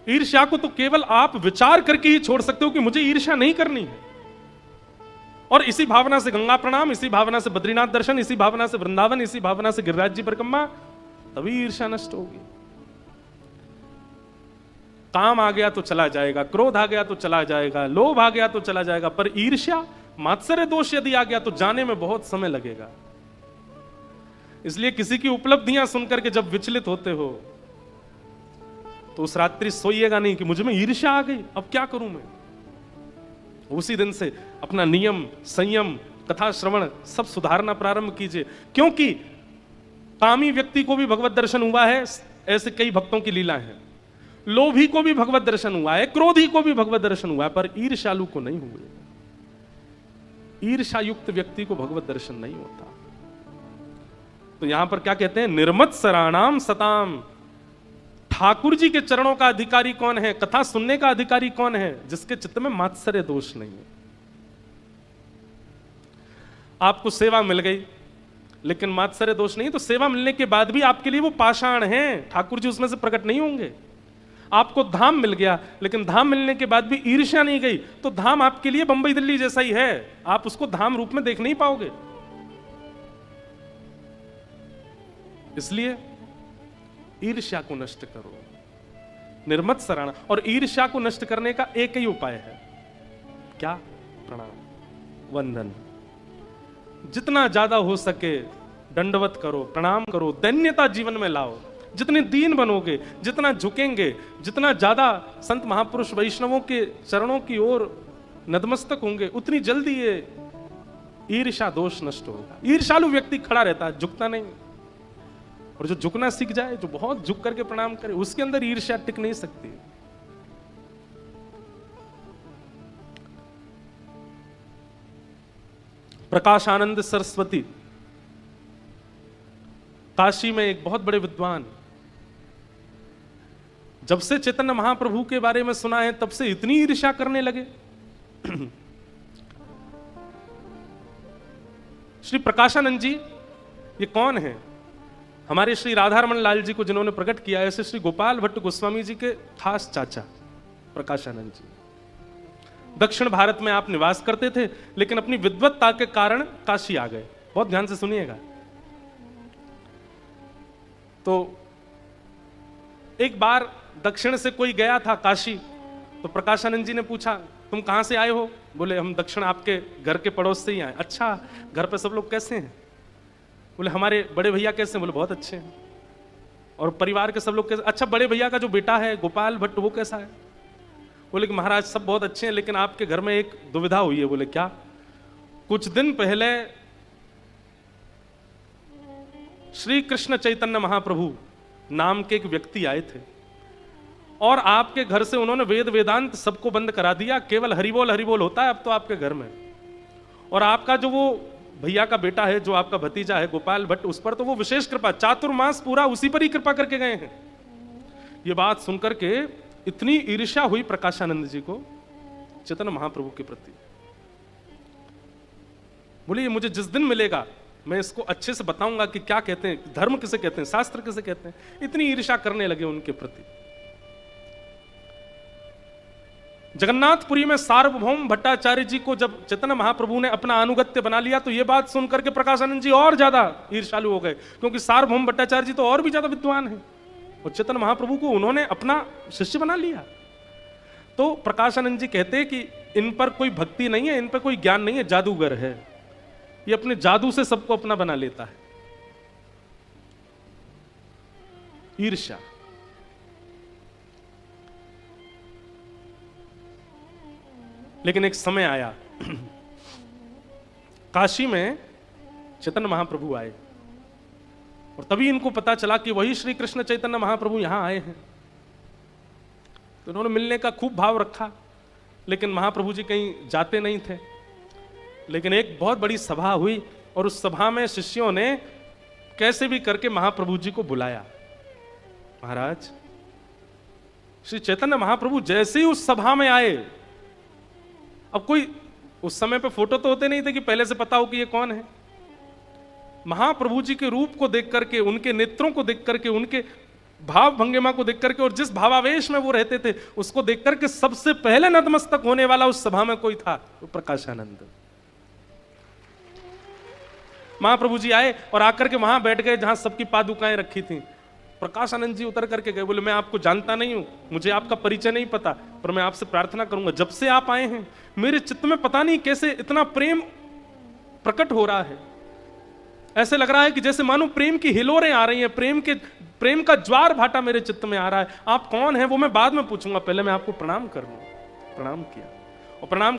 ईर्ष्या को तो केवल आप विचार करके ही छोड़ सकते हो कि मुझे ईर्ष्या नहीं करनी है। और इसी भावना से गंगा प्रणाम, इसी भावना से बद्रीनाथ दर्शन, इसी भावना से वृंदावन, इसी भावना से गिरिराज जी परिक्रमा, तभी ईर्ष्या नष्ट होगी। काम आ गया तो चला जाएगा, क्रोध आ गया तो चला जाएगा, लोभ आ गया तो चला जाएगा, पर ईर्ष्या, मात्सर्य दोष यदि आ गया तो जाने में बहुत समय लगेगा। इसलिए किसी की उपलब्धियां सुनकर के जब विचलित होते हो तो उस रात्रि सोइएगा नहीं कि मुझ में ईर्ष्या आ गई, अब क्या करूं मैं। उसी दिन से अपना नियम, संयम, कथा श्रवण सब सुधारना प्रारंभ कीजिए, क्योंकि कामी व्यक्ति को भी भगवत दर्शन हुआ है, ऐसे कई भक्तों की लीला है। लोभी को भी भगवत दर्शन हुआ है, क्रोधी को भी भगवत दर्शन हुआ है, पर ईर्ष्यालु को नहीं हुए। ईर्ष्या युक्त व्यक्ति को भगवत दर्शन नहीं होता। तो यहां पर क्या कहते हैं, निर्मत सराणाम सताम। ठाकुर जी के चरणों का अधिकारी कौन है, कथा सुनने का अधिकारी कौन है, जिसके चित्त में मात्सर्य दोष नहीं है। आपको सेवा मिल गई लेकिन मात्सर्य दोष नहीं, तो सेवा मिलने के बाद भी आपके लिए वो पाषाण हैं, ठाकुर जी उसमें से प्रकट नहीं होंगे। आपको धाम मिल गया लेकिन धाम मिलने के बाद भी ईर्ष्या नहीं गई, तो धाम आपके लिए बंबई दिल्ली जैसा ही है, आप उसको धाम रूप में देख नहीं पाओगे। इसलिए ईर्ष्या को नष्ट करो, निर्मत सराहना। और ईर्ष्या को नष्ट करने का एक ही उपाय है, क्या? प्रणाम, वंदन। जितना ज्यादा हो सके दंडवत करो, प्रणाम करो, दैन्यता जीवन में लाओ। जितने दीन बनोगे, जितना झुकेंगे, जितना ज्यादा संत महापुरुष वैष्णवों के चरणों की ओर नतमस्तक होंगे, उतनी जल्दी ये ईर्ष्या दोष नष्ट होगा। ईर्ष्यालु व्यक्ति खड़ा रहता है, झुकता नहीं। और जो झुकना सीख जाए, जो बहुत झुक करके प्रणाम करे, उसके अंदर ईर्ष्या टिक नहीं सकती। प्रकाशानंद सरस्वती काशी में एक बहुत बड़े विद्वान, जब से चैतन्य महाप्रभु के बारे में सुना है तब से इतनी ईर्ष्या करने लगे। श्री प्रकाशानंद जी ये कौन है? हमारे श्री राधारमण लाल जी को जिन्होंने प्रकट किया, ऐसे श्री गोपाल भट्ट गोस्वामी जी के खास चाचा प्रकाशानंद जी। दक्षिण भारत में आप निवास करते थे, लेकिन अपनी विद्वत्ता के कारण काशी आ गए। बहुत ध्यान से सुनिएगा। तो एक बार दक्षिण से कोई गया था काशी, तो प्रकाशानंद जी ने पूछा, तुम कहां से आए हो? बोले, हम दक्षिण आपके घर के पड़ोस से ही आए। अच्छा, घर पे सब लोग कैसे हैं? बोले, हमारे बड़े भैया कैसे हैं? बोले, बहुत अच्छे हैं। और परिवार के सब लोग कैसे? अच्छा, बड़े भैया का जो बेटा है गोपाल भट्ट, वो कैसा है? बोले कि महाराज सब बहुत अच्छे हैं, लेकिन आपके घर में एक दुविधा हुई है। बोले, क्या? कुछ दिन पहले श्री कृष्ण चैतन्य महाप्रभु नाम के एक व्यक्ति आए थे और आपके घर से उन्होंने वेद वेदांत सबको बंद करा दिया, केवल हरिबोल हरिबोल होता है अब तो आपके घर में। और आपका जो वो भैया का बेटा है, जो आपका भतीजा है गोपाल भट्ट, उस पर तो वो विशेष कृपा, चातुर्मास पूरा उसी पर ही कृपा करके गए हैं। ये बात सुनकर के इतनी ईर्ष्या हुई प्रकाशानंद जी को चैतन्य महाप्रभु के प्रति। बोले, ये मुझे जिस दिन मिलेगा मैं इसको अच्छे से बताऊंगा कि क्या कहते हैं, धर्म किसे कहते हैं, शास्त्र किसे कहते हैं। इतनी ईर्ष्या करने लगे उनके प्रति। जगन्नाथपुरी में सार्वभौम भट्टाचार्य जी को जब चैतन्य महाप्रभु ने अपना अनुगत्य बना लिया, तो यह बात सुनकर के प्रकाशानंद जी और ज्यादा ईर्ष्यालु हो गए, क्योंकि सार्वभौम भट्टाचार्य जी तो और भी ज्यादा विद्वान हैं और चैतन्य महाप्रभु को उन्होंने अपना शिष्य बना लिया। तो प्रकाशानंद जी कहते हैं कि इन पर कोई भक्ति नहीं है, इन पर कोई ज्ञान नहीं है, जादूगर है। ये अपने जादू से सबको अपना बना लेता है। ईर्ष्या। लेकिन एक समय आया, काशी में चैतन्य महाप्रभु आए और तभी इनको पता चला कि वही श्री कृष्ण चैतन्य महाप्रभु यहां आए हैं। तो उन्होंने मिलने का खूब भाव रखा, लेकिन महाप्रभु जी कहीं जाते नहीं थे। लेकिन एक बहुत बड़ी सभा हुई और उस सभा में शिष्यों ने कैसे भी करके महाप्रभु जी को बुलाया। महाराज, श्री चैतन्य महाप्रभु जैसे ही उस सभा में आए, अब कोई उस समय पे फोटो तो होते नहीं थे कि पहले से पता हो कि ये कौन है। महाप्रभु जी के रूप को देख करके, उनके नेत्रों को देख करके, उनके भाव भंगिमा को देख करके और जिस भावावेश में वो रहते थे उसको देख करके सबसे पहले नतमस्तक होने वाला उस सभा में कोई था, वो प्रकाशानंद। महाप्रभु जी आए और आकर के वहां बैठ गए जहां सबकी पादुकाएं रखी थी। प्रकाशानंद जी उतर करके गए, बोले मैं आपको जानता नहीं हूं, मुझे आपका परिचय नहीं पता, पर मैं आपसे प्रार्थना करूंगा, जब से आप आए हैं मेरे चित्त में पता नहीं कैसे इतना प्रेम प्रकट हो रहा है। ऐसे लग रहा है कि जैसे मानो प्रेम की हिलोरें आ रही हैं, प्रेम का ज्वार भाटा मेरे चित्त में आ रहा है। आप कौन हैं वो मैं बाद में पूछूंगा, पहले मैं आपको प्रणाम कर लूं। प्रणाम किया और प्रणाम